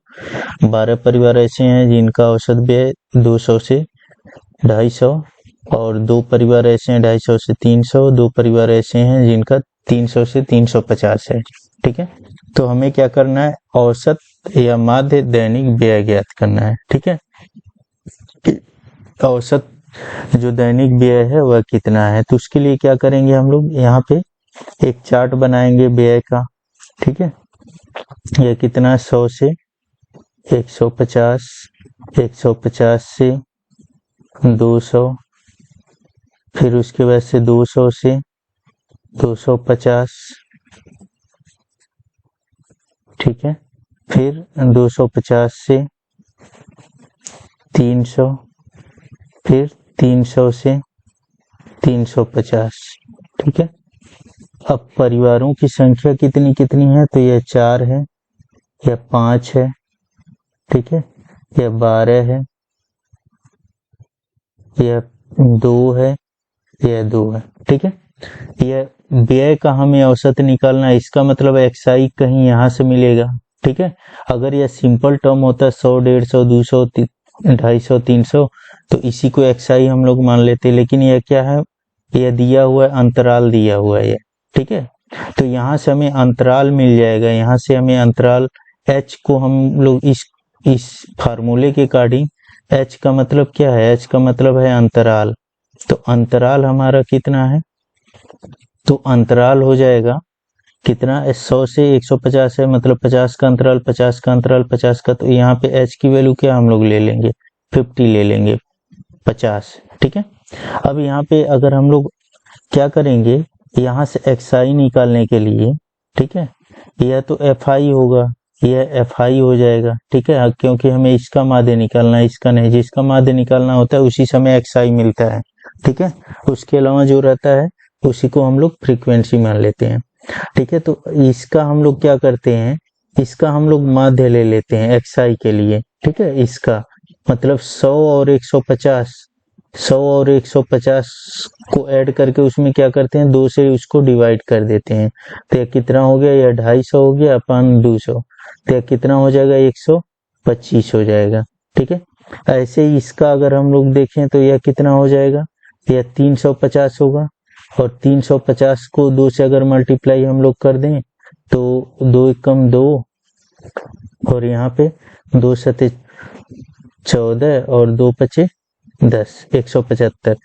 12 परिवार ऐसे हैं जिनका औसत व्यय 200 से 250, और 2 परिवार ऐसे हैं 250 से 300, 2 परिवार ऐसे हैं जिनका 300 से 350 है। ठीक है, तो हमें क्या करना है, औसत या माध्य दैनिक व्यय ज्ञात करना है। ठीक है, औसत जो दैनिक व्यय है वह कितना है। तो उसके लिए क्या करेंगे, हम लोग यहाँ पे एक चार्ट बनाएंगे व्यय का, ठीक है। यह कितना, 100 से 150, 150 से 200, फिर उसके बाद से 200 से 250, ठीक है। फिर 250 से 300, फिर 300 से 350, ठीक है। अब परिवारों की संख्या कितनी कितनी है, तो यह 4 है, यह 5 है, ठीक है, यह 12 है, यह 2 है, यह 2 है, ठीक है। यह व्यय का हमें औसत निकालना है, इसका मतलब एक्सआई कहीं यहाँ से मिलेगा, ठीक है। अगर यह सिंपल टर्म होता 100, 150, 200, 250, 300, तो इसी को एक्सआई हम लोग मान लेते, लेकिन यह क्या है, यह दिया हुआ है, अंतराल दिया हुआ है, ठीक है। तो यहाँ से हमें अंतराल मिल जाएगा, यहाँ से हमें अंतराल h को हम लोग इस फार्मूले के अकॉर्डिंग, h का मतलब क्या है, h का मतलब है अंतराल। तो अंतराल हमारा कितना है, तो अंतराल हो जाएगा कितना, 100 से 150 है, मतलब 50 का अंतराल, 50 का अंतराल, 50 का, तो यहाँ पे h की वैल्यू क्या हम लोग ले लेंगे, 50 ले लेंगे, 50, ठीक है। अब यहाँ पे अगर हम लोग क्या करेंगे, यहाँ से xi निकालने के लिए, ठीक है, यह तो fi होगा, यह fi हो जाएगा, ठीक है, क्योंकि हमें इसका माध्य निकालना है, इसका नहीं, जिसका माध्य निकालना होता है उसी समय xi मिलता है, ठीक है। उसके अलावा जो रहता है उसी को हम लोग फ्रीक्वेंसी मान लेते हैं, ठीक है। तो इसका हम लोग क्या करते हैं, इसका हम लोग माध्य ले लेते हैं xi के लिए, ठीक है। इसका मतलब 100 और 150, 100 और 150 को ऐड करके उसमें क्या करते हैं, 2 से उसको डिवाइड कर देते हैं, तो यह कितना हो गया, यह 250 हो गया अपन 200, तो यह कितना हो जाएगा, 125 हो जाएगा, ठीक है। ऐसे ही इसका अगर हम लोग देखें तो यह कितना हो जाएगा, यह 350 होगा, और 350 को 2 से अगर मल्टीप्लाई हम लोग कर दें तो 2 एकम 2, और यहाँ पे 2 सते 14 और 2 पचे 10, 175।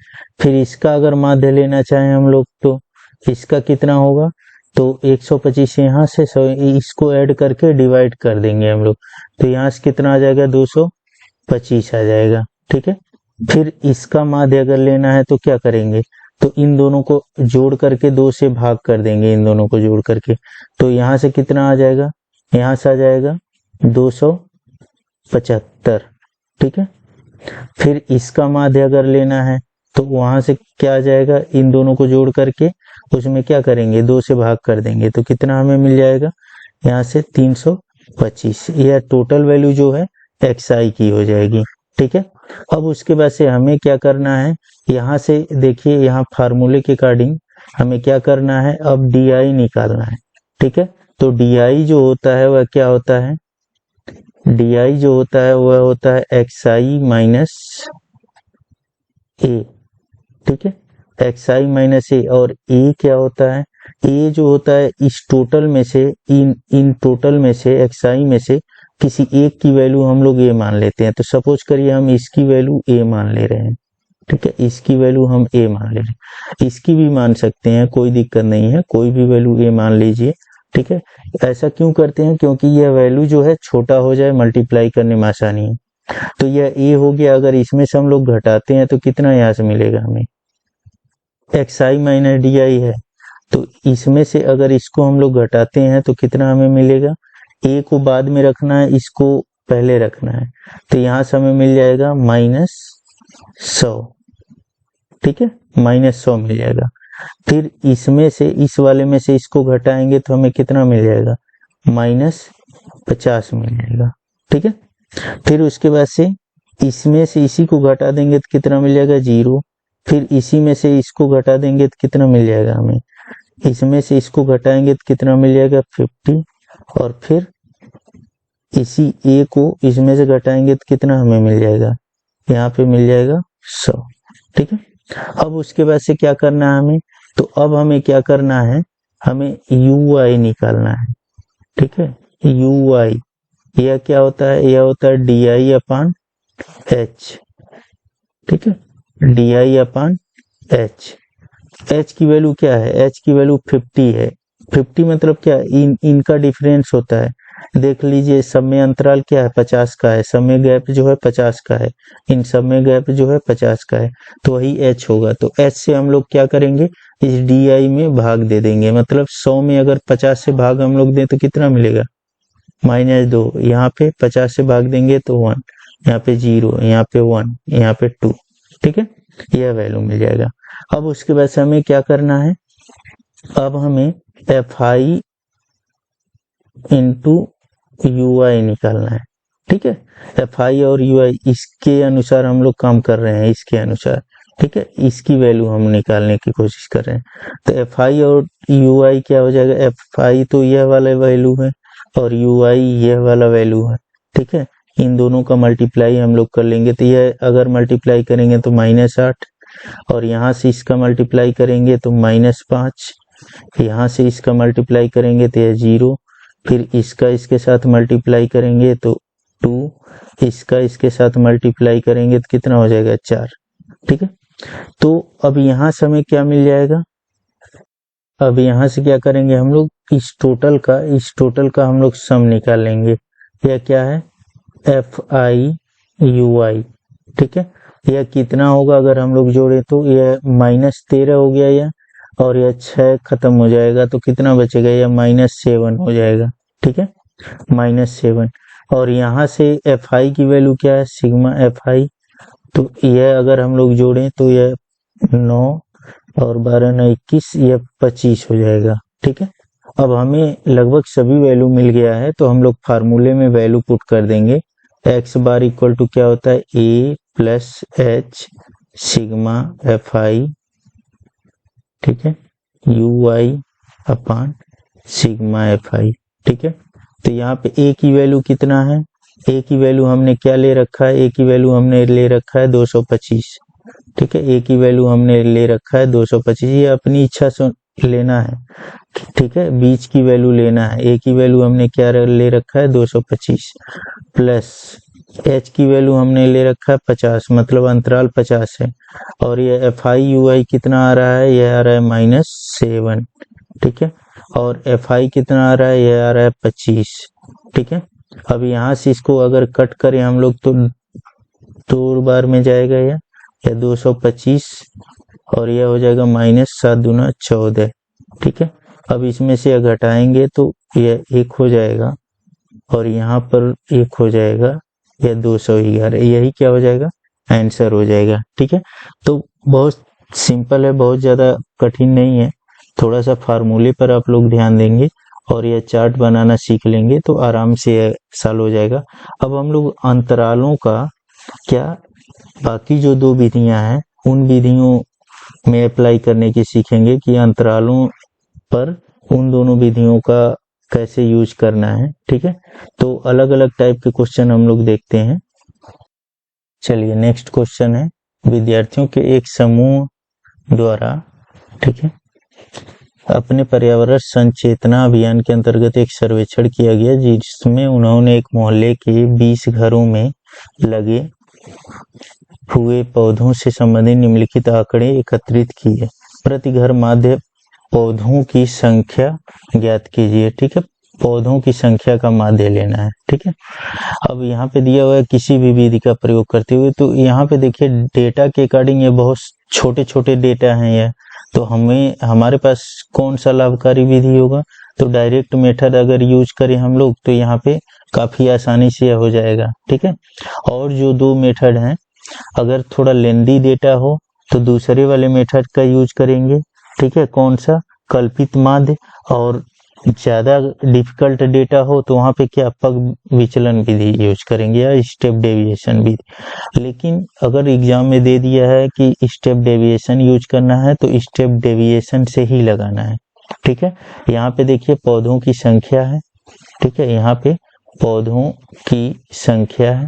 फिर इसका अगर माध्य लेना चाहें हम लोग तो इसका कितना होगा, तो 125 यहाँ से इसको ऐड करके डिवाइड कर देंगे हम लोग, तो यहाँ से कितना आ जाएगा, 225 आ जाएगा, ठीक है। फिर इसका माध्य अगर लेना है तो क्या करेंगे, तो इन दोनों को जोड़ करके 2 से भाग कर देंगे, इन दोनों को जोड़ करके, तो यहाँ से कितना आ जाएगा, यहाँ से आ जाएगा 275, ठीक है। फिर इसका माध्य अगर लेना है तो वहां से क्या आ जाएगा, इन दोनों को जोड़ करके उसमें क्या करेंगे, 2 से भाग कर देंगे, तो कितना हमें मिल जाएगा, यहाँ से 325, यह टोटल वैल्यू जो है xi की हो जाएगी, ठीक है। अब उसके बाद से हमें क्या करना है, यहाँ से देखिए, यहाँ फार्मूले के अकॉर्डिंग हमें क्या करना है, अब di निकालना है, ठीक है। तो di जो होता है वह क्या होता है, di जो होता है वह होता है xi माइनस a, ठीक है, xi माइनस a, और a क्या होता है, a जो होता है इस टोटल में से, इन टोटल में से, xi में से किसी एक की वैल्यू हम लोग a मान लेते हैं। तो सपोज करिए हम इसकी वैल्यू a मान ले रहे हैं, ठीक है, इसकी वैल्यू हम a मान ले रहे हैं, इसकी भी मान सकते हैं, कोई दिक्कत नहीं है, कोई भी वैल्यू a मान लीजिए, ठीक है। ऐसा क्यों करते हैं, क्योंकि यह वैल्यू जो है छोटा हो जाए, मल्टीप्लाई करने में आसानी है। तो यह a हो गया, अगर इसमें से हम लोग घटाते हैं तो कितना यहाँ से मिलेगा हमें, xi माइनस di है, तो इसमें से अगर इसको हम लोग घटाते हैं तो कितना हमें मिलेगा, a को बाद में रखना है, इसको पहले रखना है, तो यहाँ से हमें मिल जाएगा -100, ठीक है, -100 मिल जाएगा। फिर इसमें से, इस वाले में से इसको घटाएंगे तो हमें कितना मिल जाएगा, -50 मिल जाएगा, ठीक है। फिर उसके बाद से इसमें से इसी को घटा देंगे तो कितना मिल जाएगा, 0। फिर इसी में से इसको घटा देंगे तो कितना मिल जाएगा हमें, इसमें से इसको घटाएंगे तो कितना मिल जाएगा, 50, और फिर इसी a को इसमें से घटाएंगे तो कितना हमें मिल जाएगा, यहाँ पे मिल जाएगा 100, ठीक है। अब उसके बाद से क्या करना है हमें, तो अब हमें क्या करना है, हमें ui निकालना है, ठीक है। ui यह क्या होता है, यह होता है di/h, ठीक है, DI अपान H। H की वैल्यू क्या है, H की वैल्यू 50 है। 50 मतलब क्या, इनका डिफरेंस होता है। देख लीजिए समय अंतराल क्या है, 50 का है, समय गैप जो है 50 का है, इन सब में गैप जो है 50 का है, तो वही H होगा। तो H से हम लोग क्या करेंगे, इस DI में भाग दे देंगे, मतलब 100 में अगर 50 से भाग हम लोग दें तो कितना मिलेगा, -2। यहाँ पे 50 से भाग देंगे तो 1, यहाँ पे 0, यहाँ पे 1, यहाँ पे 2। ठीक है, यह वैल्यू मिल जाएगा। अब उसके बाद से हमें क्या करना है, अब हमें FI इंटू UI निकालना है। ठीक है, FI और UI इसके अनुसार हम लोग काम कर रहे हैं, इसके अनुसार। ठीक है, इसकी वैल्यू हम निकालने की कोशिश कर रहे हैं। तो FI और UI क्या हो जाएगा, FI तो यह वाला वैल्यू है और UI यह वाला वैल्यू है। ठीक है, इन दोनों का मल्टीप्लाई हम लोग कर लेंगे, तो यह अगर मल्टीप्लाई करेंगे तो -8, और यहाँ से इसका मल्टीप्लाई करेंगे तो -5, यहाँ से इसका मल्टीप्लाई करेंगे तो यह 0, फिर इसका इसके साथ मल्टीप्लाई करेंगे तो 2, इसका इसके साथ मल्टीप्लाई करेंगे तो कितना हो जाएगा, 4। ठीक है, तो अब यहाँ से हमें क्या मिल जाएगा, अब यहाँ से क्या करेंगे हम लोग, इस टोटल का हम लोग सम निकाल लेंगे। यह क्या है, FI UI। ठीक है, यह कितना होगा अगर हम लोग जोड़े तो यह -13 हो गया यह, और यह 6 खत्म हो जाएगा तो कितना बचेगा, यह -7 हो जाएगा। ठीक है, -7। और यहाँ से FI की वैल्यू क्या है, सिग्मा FI, तो यह अगर हम लोग जोड़ें तो यह 9 और 12 9 21, यह 25 हो जाएगा। ठीक है, अब हमें लगभग सभी वैल्यू मिल गया है, तो हम लोग फार्मूले में वैल्यू पुट कर देंगे। x बार इक्वल टू क्या होता है, A plus H sigma FI, ठीक है, UI अपान सिग्मा FI। ठीक है, तो यहाँ पे A की वैल्यू कितना है, A की वैल्यू हमने क्या ले रखा है, A की वैल्यू हमने ले रखा है 225। ठीक है, A की वैल्यू हमने ले रखा है 225, ये अपनी इच्छा से लेना है। ठीक है, बीच की वैल्यू लेना है। A की वैल्यू हमने क्या ले रखा है 225, प्लस H की वैल्यू हमने ले रखा है 50, मतलब अंतराल 50 है, और ये FI UI कितना आ रहा है, यह आ रहा है -7। ठीक है, और FI कितना आ रहा है, यह आ रहा है 25। ठीक है, अब यहाँ से इसको अगर कट करें हम लोग तो 2 बार में जाएगा यह 225, और यह हो जाएगा -7 दूना 14। ठीक है, अब इसमें से घटाएंगे तो यह 1 हो जाएगा, और यहाँ पर 1 हो जाएगा, यह 211, यही क्या हो जाएगा, आंसर हो जाएगा। ठीक है, तो बहुत सिंपल है, बहुत ज़्यादा कठिन नहीं है। थोड़ा सा फार्मूले पर आप लोग ध्यान देंगे और यह चार्ट बनाना सीख लेंगे तो आराम से यह साल हो जाएगा। अब हम लोग अंतरालों का क्या, बाकी जो 2 विधियां हैं उन विधियों में अप्लाई करने की सीखेंगे कि अंतरालों पर उन दोनों विधियों का कैसे यूज करना है। ठीक है, तो अलग अलग टाइप के क्वेश्चन हम लोग देखते हैं। चलिए नेक्स्ट क्वेश्चन है, विद्यार्थियों के एक समूह द्वारा, ठीक है, अपने पर्यावरण संचेतना अभियान के अंतर्गत एक सर्वेक्षण किया गया, जिसमें उन्होंने एक मोहल्ले के 20 घरों में लगे हुए पौधों से संबंधित निम्नलिखित आंकड़े एकत्रित किए। प्रति घर माध्य पौधों की संख्या ज्ञात कीजिए। ठीक है, पौधों की संख्या का माध्य लेना है। ठीक है, अब यहाँ पे दिया हुआ है किसी भी विधि का प्रयोग करते हुए, तो यहाँ पे देखिए डेटा के अकॉर्डिंग ये बहुत छोटे छोटे डेटा हैं यह, तो हमें हमारे पास कौन सा लाभकारी विधि होगा, तो डायरेक्ट मेथड अगर यूज करें हम लोग तो यहाँ पे काफी आसानी से यह हो जाएगा। ठीक है, और जो 2 मेथड हैं, अगर थोड़ा लेंदी डेटा हो तो दूसरे वाले मेथड का यूज करेंगे। ठीक है, कौन सा, कल्पित माध्य, और ज्यादा डिफिकल्ट डेटा हो तो वहां पे क्या, पग विचलन विधि यूज करेंगे या स्टेप डेविएशन विधि। लेकिन अगर एग्जाम में दे दिया है कि स्टेप डेविएशन यूज करना है तो स्टेप डेविएशन से ही लगाना है। ठीक है, यहाँ पे देखिए पौधों की संख्या है। ठीक है, यहाँ पे पौधों की संख्या है।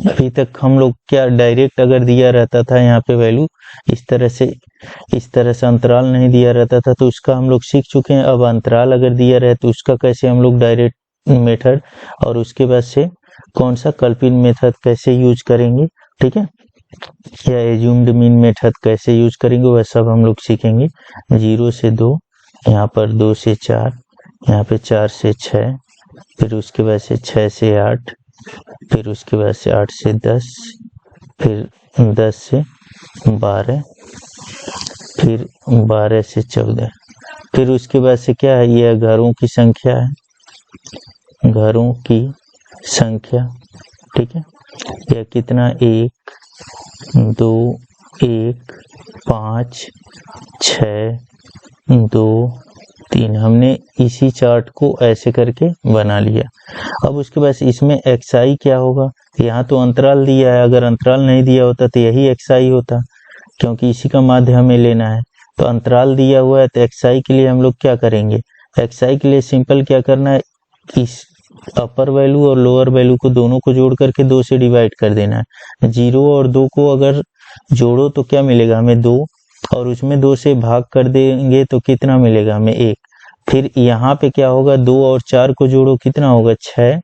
अभी तक हम लोग क्या डायरेक्ट अगर दिया रहता था यहाँ पे वैल्यू, इस तरह से अंतराल नहीं दिया रहता था तो उसका हम लोग सीख चुके हैं। अब अंतराल अगर दिया रहे तो उसका कैसे हम लोग डायरेक्ट मेथड और उसके बाद से कौन सा कल्पित मेथड कैसे यूज करेंगे। ठीक है, या एज्यूम्ड मीन मेथड कैसे यूज करेंगे वह सब हम लोग सीखेंगे। 0 से 2, यहाँ पर 2 से 4, यहाँ पे 4 से 6, फिर उसके बाद से 6 से 8, फिर उसके बाद से 8 से 10, फिर 10 से 12, फिर 12 से 14, फिर उसके बाद से क्या है, यह घरों की संख्या है, घरों की संख्या, ठीक है। यह कितना, 1 2 1 5 6 2 3। हमने इसी चार्ट को ऐसे करके बना लिया। अब उसके बाद इसमें xi क्या होगा, यहाँ तो अंतराल दिया है, अगर अंतराल नहीं दिया होता तो यही xi होता, क्योंकि इसी का माध्य हमें लेना है। तो अंतराल दिया हुआ है तो xi के लिए हम लोग क्या करेंगे, xi के लिए सिंपल क्या करना है, इस अपर वैल्यू और लोअर वैल्यू को दोनों को जोड़ करके 2 से डिवाइड कर देना है। 0 और 2 को अगर जोड़ो तो क्या मिलेगा हमें, 2, और उसमें 2 से भाग कर देंगे तो कितना मिलेगा हमें, 1। फिर यहाँ पे क्या होगा, 2 और 4 को जोड़ो कितना होगा, 6,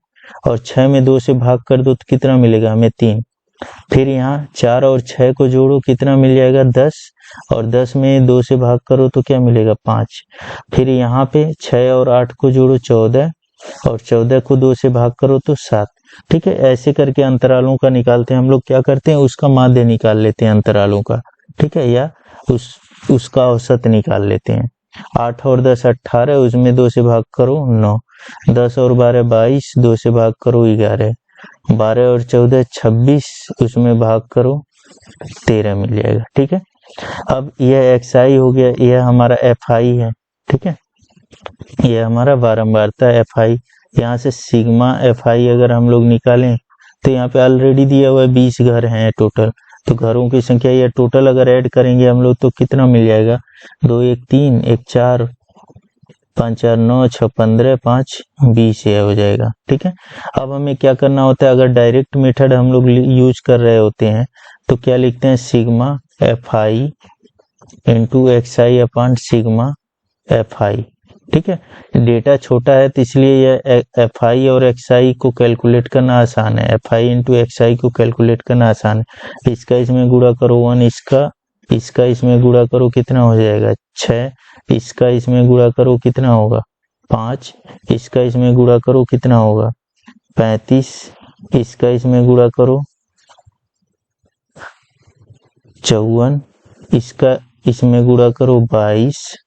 और 6 में 2 से भाग कर दो तो कितना मिलेगा हमें, 3। फिर यहाँ 4 और 6 को जोड़ो कितना मिल जाएगा, 10, और 10 में 2 से भाग करो तो क्या मिलेगा, 5। फिर यहाँ पे 6 और 8 को जोड़ो 14, और 14 को 2 से भाग करो तो 7। ठीक है, ऐसे करके अंतरालों का निकालते हैं हम लोग। क्या करते हैं, उसका माध्य निकाल लेते हैं अंतरालों का, ठीक है, या उसका औसत निकाल लेते हैं। 8 और 10 18, उसमें 2 से भाग करो 9, 10 और 12 22, 2 से भाग करो 11, 12 और 14 26, उसमें भाग करो 13 मिल जाएगा। ठीक है, अब यह xi हो गया, यह हमारा fi है। ठीक है, यह हमारा बारंबारता fi। यहाँ से सिग्मा fi अगर हम लोग निकालें तो यहाँ पे ऑलरेडी दिया हुआ है 20 घर हैं टोटल, तो घरों की संख्या या टोटल अगर ऐड करेंगे हम लोग तो कितना मिल जाएगा, 2 1 3 1 4 5 4 9 6 15 5 20 यह हो जाएगा। ठीक है, अब हमें क्या करना होता है, अगर डायरेक्ट मेथड हम लोग यूज कर रहे होते हैं तो क्या लिखते हैं, sigma fi into xi upon sigma fi। ठीक है, डेटा छोटा है तो इसलिए यह fi और xi को कैलकुलेट करना आसान है, fi इंटू xi को कैलकुलेट करना आसान है। इसका इसमें गुणा करो 1, इसका इसमें गुणा करो कितना हो जाएगा 6, इसका इसमें गुणा करो कितना होगा 5, इसका इसमें गुणा करो कितना होगा 35, इसका इसमें गुणा करो 54, इसका इसमें गुणा करो 22,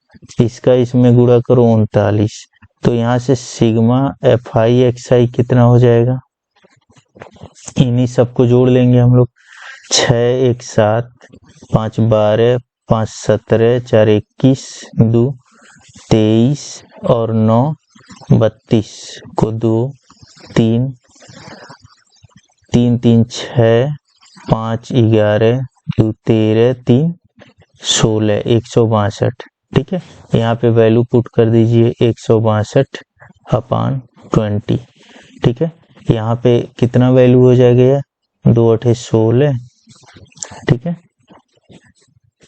इसका इसमें गुणा करो 39। तो यहाँ से सिग्मा fi xi कितना हो जाएगा, इन्हीं सबको जोड़ लेंगे हम लोग। 6 1 7 5 12 5 17 4 21 2 23 और 9 32 को 2 3 3 3 6 5 11 2 13 3 16 162। ठीक है, यहाँ पे वैल्यू पुट कर दीजिए 162 अपॉन 20। ठीक है, यहाँ पे कितना वैल्यू हो जाएगा, 2 8 16। ठीक है,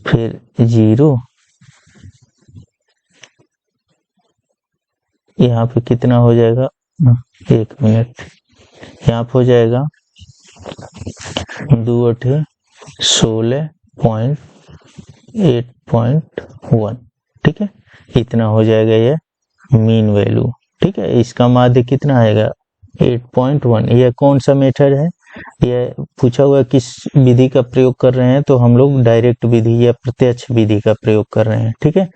फिर 0, यहाँ पे कितना हो जाएगा, 1 मिनट, यहाँ पे हो जाएगा 2 8 16.8.1। ठीक है, इतना हो जाएगा ये मीन वैल्यू। ठीक है, इसका माध्य कितना आएगा 8.1। यह कौन सा मेथड है, यह पूछा हुआ किस विधि का प्रयोग कर रहे हैं, तो हम लोग डायरेक्ट विधि या प्रत्यक्ष विधि का प्रयोग कर रहे हैं। ठीक है,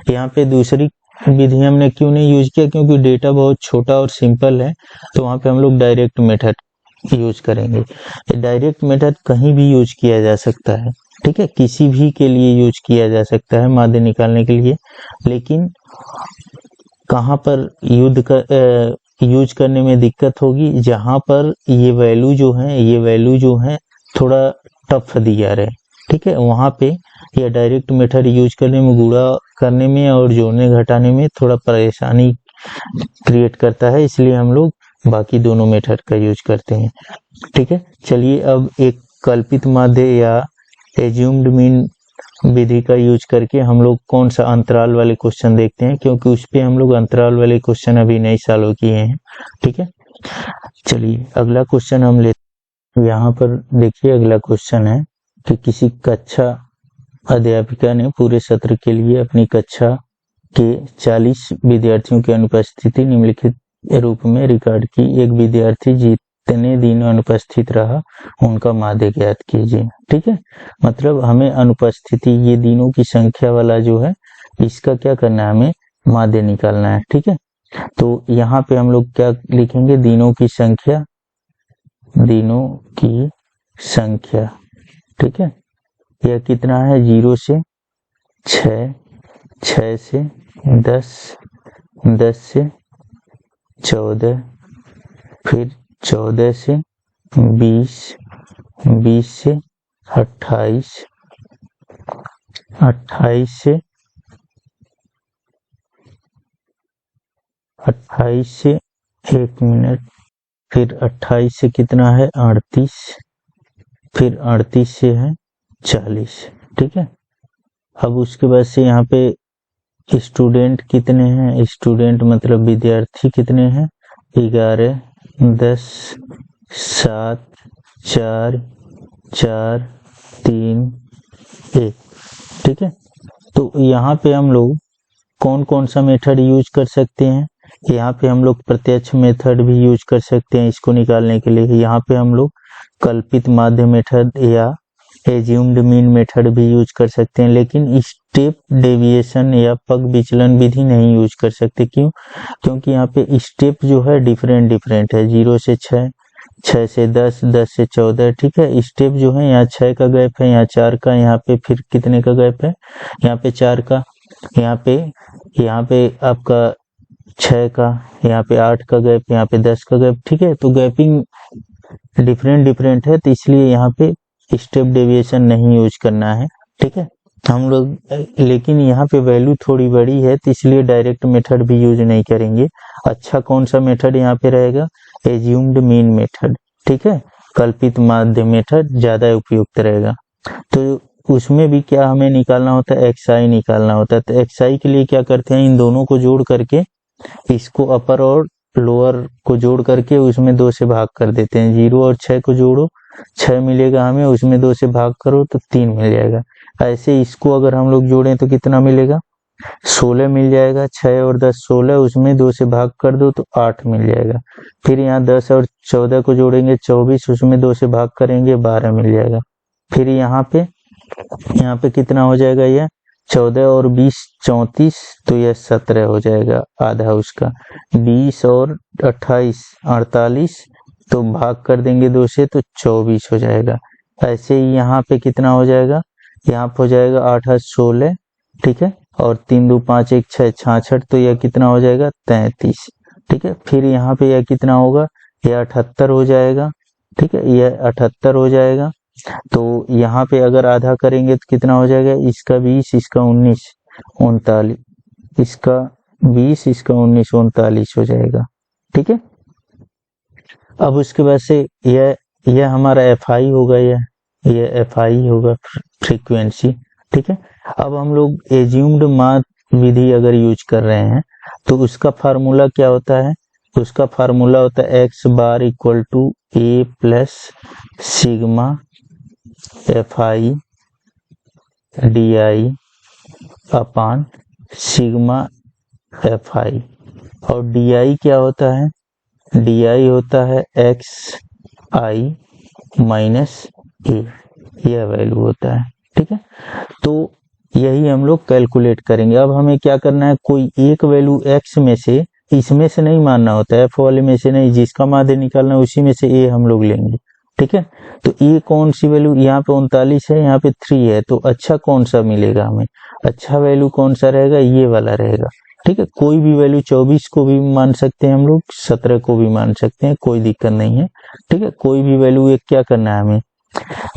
यहाँ पे दूसरी विधि हमने क्यों नहीं यूज किया, क्योंकि डेटा बहुत छोटा और सिंपल है, तो वहाँ पे हम लोग डायरेक्ट मेथड यूज करेंगे। डायरेक्ट मेथड कहीं भी यूज किया जा सकता है, ठीक है, किसी भी के लिए यूज किया जा सकता है माध्य निकालने के लिए, लेकिन कहाँ पर यूज करने में दिक्कत होगी, जहां पर ये वैल्यू जो है थोड़ा टफ दिया रहे। ठीक है, वहां पे ये डायरेक्ट मेथड यूज करने में, गुणा करने में और जोड़ने घटाने में थोड़ा परेशानी क्रिएट करता है, इसलिए हम लोग बाकी दोनों मेथड का यूज करते हैं। ठीक है, चलिए अब एक कल्पित माध्य या एज्यूम्ड मीन विधि का यूज करके हम लोग कौन सा अंतराल वाले क्वेश्चन देखते हैं, क्योंकि उस पे हम लोग अंतराल वाले क्वेश्चन अभी नहीं सॉल्व किए हैं। ठीक है, चलिए अगला क्वेश्चन हम लेते हैं। यहाँ पर देखिए अगला क्वेश्चन है, कि किसी कक्षा अध्यापिका ने पूरे सत्र के लिए अपनी कक्षा के 40 विद्यार्थियों की अनुपस्थिति निम्नलिखित रूप में रिकॉर्ड की। एक विद्यार्थी जितने दिन अनुपस्थित रहा उनका माध्य ज्ञात कीजिए। ठीक है, मतलब हमें अनुपस्थिति ये दिनों की संख्या वाला जो है इसका क्या करना है, हमें माध्य निकालना है। ठीक है, तो यहाँ पे हम लोग क्या लिखेंगे, दिनों की संख्या, दिनों की संख्या। ठीक है, यह कितना है, 0 से 6, 6 से 10, 10 से 14, फिर 14 से 20, 20 से 28, 28 से 1 मिनट, फिर 28 से कितना है 38, फिर 38 से है 40। ठीक है, अब उसके बाद से यहाँ पे स्टूडेंट कितने हैं, स्टूडेंट मतलब विद्यार्थी कितने हैं, 11, 10, 7, 4, 4, 3, 1। ठीक है, तो यहाँ पे हम लोग कौन कौन सा मेथड यूज कर सकते हैं, यहाँ पे हम लोग प्रत्यक्ष मेथड भी यूज कर सकते हैं इसको निकालने के लिए। यहाँ पे हम लोग कल्पित माध्य मेथड या एज्यूम्ड मीन मेथड भी यूज कर सकते हैं, लेकिन स्टेप डेविएशन या पग विचलन विधि नहीं यूज कर सकते। क्यों, क्योंकि यहाँ पे स्टेप जो है डिफरेंट है, 0 से 6, 6 से 10, 10 से 14। ठीक है, स्टेप जो है यहाँ 6 का गैप है, यहाँ 4 का, यहाँ पे फिर कितने का गैप है, यहाँ पे 4 का, यहाँ पे आपका 6 का, यहाँ पे 8 का गैप, यहाँ पे 10 का गैप। ठीक है, तो गैपिंग डिफरेंट है, तो इसलिए यहाँ पे स्टेप डेविएशन नहीं यूज करना है। ठीक है, हम लोग लेकिन यहाँ पे वैल्यू थोड़ी बड़ी है तो इसलिए डायरेक्ट मेथड भी यूज नहीं करेंगे। अच्छा कौन सा मेथड यहाँ पे रहेगा, एज्यूम्ड मीन मेथड। ठीक है, कल्पित माध्य मेथड ज्यादा उपयुक्त रहेगा। तो उसमें भी क्या हमें निकालना होता है, एक्सआई निकालना होता है। तो एक्सआई के लिए क्या करते हैं, इन दोनों को जोड़ करके, इसको अपर और लोअर को जोड़ करके उसमें 2 से भाग कर देते हैं। 0 और 6 को जोड़ो, 6 मिलेगा हमें, उसमें 2 से भाग करो तो 3 मिल जाएगा। ऐसे इसको अगर हम लोग जोड़ें तो कितना मिलेगा, 16 मिल जाएगा। 6 और 10 16, उसमें 2 से भाग कर दो तो 8 मिल जाएगा। फिर यहाँ 10 और 14 को जोड़ेंगे 24, उसमें 2 से भाग करेंगे 12 मिल जाएगा। फिर यहाँ पे कितना हो जाएगा, यह 14 और 20 34, तो यह 17 हो जाएगा आधा उसका। 20 और 28 48, तो भाग कर देंगे 2 से तो 24 हो जाएगा। ऐसे ही यहाँ पे कितना हो जाएगा, यहाँ पे हो जाएगा 8 8 16। ठीक है, और 3 2 5 1 6 66, तो यह कितना हो जाएगा 33। ठीक है, फिर यहाँ पे यह कितना होगा, यह 78 हो जाएगा। ठीक है, यह 78 हो जाएगा। तो यहाँ पे अगर आधा करेंगे तो कितना हो जाएगा, इसका 20, इसका 19 39, इसका 20, इसका 19 39 हो जाएगा। ठीक है, अब उसके बाद से यह हमारा FI होगा, यह FI होगा फ्रीक्वेंसी। ठीक है, अब हम लोग एज्यूम्ड माध्य विधि अगर यूज कर रहे हैं तो उसका फार्मूला क्या होता है, उसका फार्मूला होता है x bar equal to a plus sigma FI DI upon sigma FI। और DI क्या होता है, DI होता है XI माइनस A, यह वैल्यू होता है। ठीक है, तो यही हम लोग कैलकुलेट करेंगे। अब हमें क्या करना है, कोई एक वैल्यू x में से, इसमें से नहीं मानना होता है, f वाले में से नहीं, जिसका माध्य निकालना है उसी में से a हम लोग लेंगे। ठीक है, तो a कौन सी वैल्यू, यहाँ पे 39 है, यहाँ पे 3 है, तो अच्छा कौन सा मिलेगा हमें, अच्छा वैल्यू कौन सा रहेगा, ये वाला रहेगा। ठीक है, कोई भी वैल्यू 24 को भी मान सकते हैं हम लोग, 17 को भी मान सकते हैं, कोई दिक्कत नहीं है। ठीक है, कोई भी वैल्यू एक क्या करना है, हमें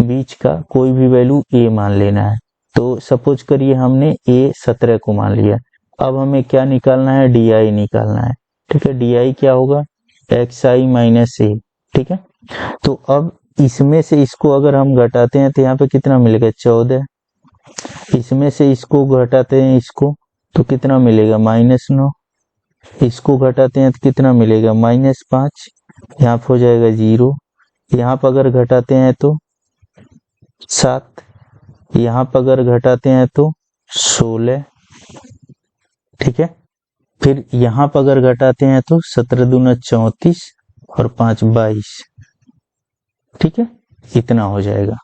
बीच का कोई भी वैल्यू a मान लेना है। तो सपोज करिए हमने a 17 को मान लिया। अब हमें क्या निकालना है, DI निकालना है। ठीक है, DI क्या होगा, XI माइनस A। ठीक है, तो अब इसमें से इसको अगर हम घटाते हैं तो यहाँ पे कितना मिलेगा, 14। इसमें से इसको घटाते हैं इसको तो कितना मिलेगा, -9। इसको घटाते हैं तो कितना मिलेगा, -5। यहाँ पे हो जाएगा 0। यहाँ पर अगर घटाते हैं तो 7, यहाँ पर अगर घटाते हैं तो 16, ठीक है। फिर यहाँ पर अगर घटाते हैं तो 17 दूना 34 और 5 22, ठीक है, इतना हो जाएगा।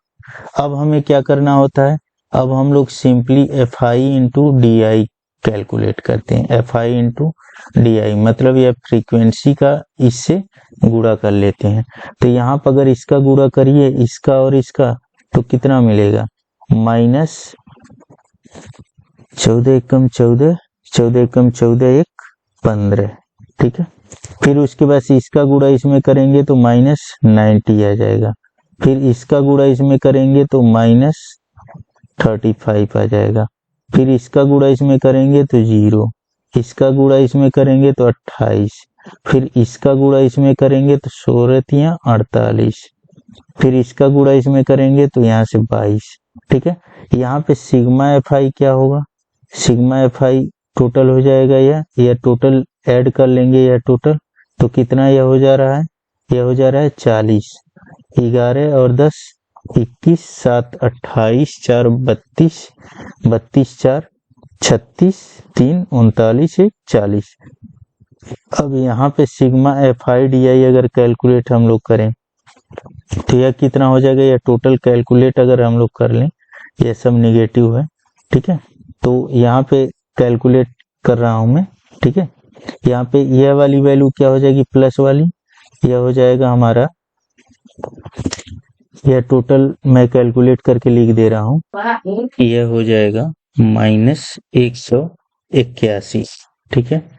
अब हमें क्या करना होता है, अब हम लोग simply FI into DI calculate करते हैं। FI इंटू DI मतलब यह फ्रीक्वेंसी का इससे गुणा कर लेते हैं। तो यहाँ पर अगर इसका गुणा करिए इसका और इसका तो कितना मिलेगा, -14 एकम 14, 14 एकम 14 1 15, ठीक है। फिर उसके बाद इसका गुणा इसमें करेंगे तो -90 आ जाएगा। फिर इसका गुणा इसमें करेंगे तो -35 आ जाएगा। फिर इसका गुणा इसमें करेंगे तो 0, इसका गुणा इसमें करेंगे तो 28, फिर इसका गुणा इसमें करेंगे तो 16 48, फिर इसका गुणा इसमें करेंगे तो यहाँ से 22, ठीक है। यहाँ पे सिग्मा FI क्या होगा, सिग्मा FI टोटल हो जाएगा या टोटल ऐड कर लेंगे या टोटल, तो कितना यह हो जा रहा है, यह हो जा रहा है 40, 11 और 10 21, 7 28, 4 32, 32 4 36, 3 39, 1 40। अब यहाँ पे सिग्मा FI DI अगर कैलकुलेट हम लोग करें तो यह कितना हो जाएगा, यह टोटल कैलकुलेट अगर हम लोग कर लें, यह सब निगेटिव है, ठीक है। तो यहाँ पे कैलकुलेट कर रहा हूं मैं, ठीक है। यहाँ पे यह वाली वैल्यू क्या हो जाएगी, प्लस वाली, यह हो जाएगा हमारा, यह टोटल मैं कैलकुलेट करके लिख दे रहा हूँ, यह हो जाएगा -181, ठीक है।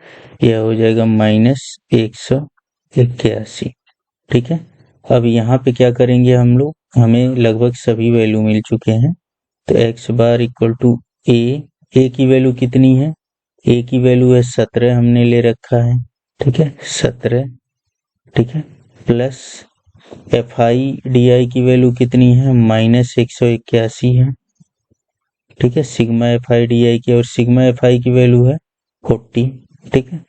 यह हो जाएगा -181, ठीक है। अब यहाँ पे क्या करेंगे हम लोग, हमें लगभग सभी वैल्यू मिल चुके हैं। तो x bar equal to a की वैल्यू कितनी है, a की वैल्यू है 17 हमने ले रखा है, ठीक है, 17, ठीक है, प्लस FI DI की वैल्यू कितनी है, -181 है, ठीक है, सिग्मा FI DI की, और सिग्मा FI की वैल्यू है 40, ठीक है।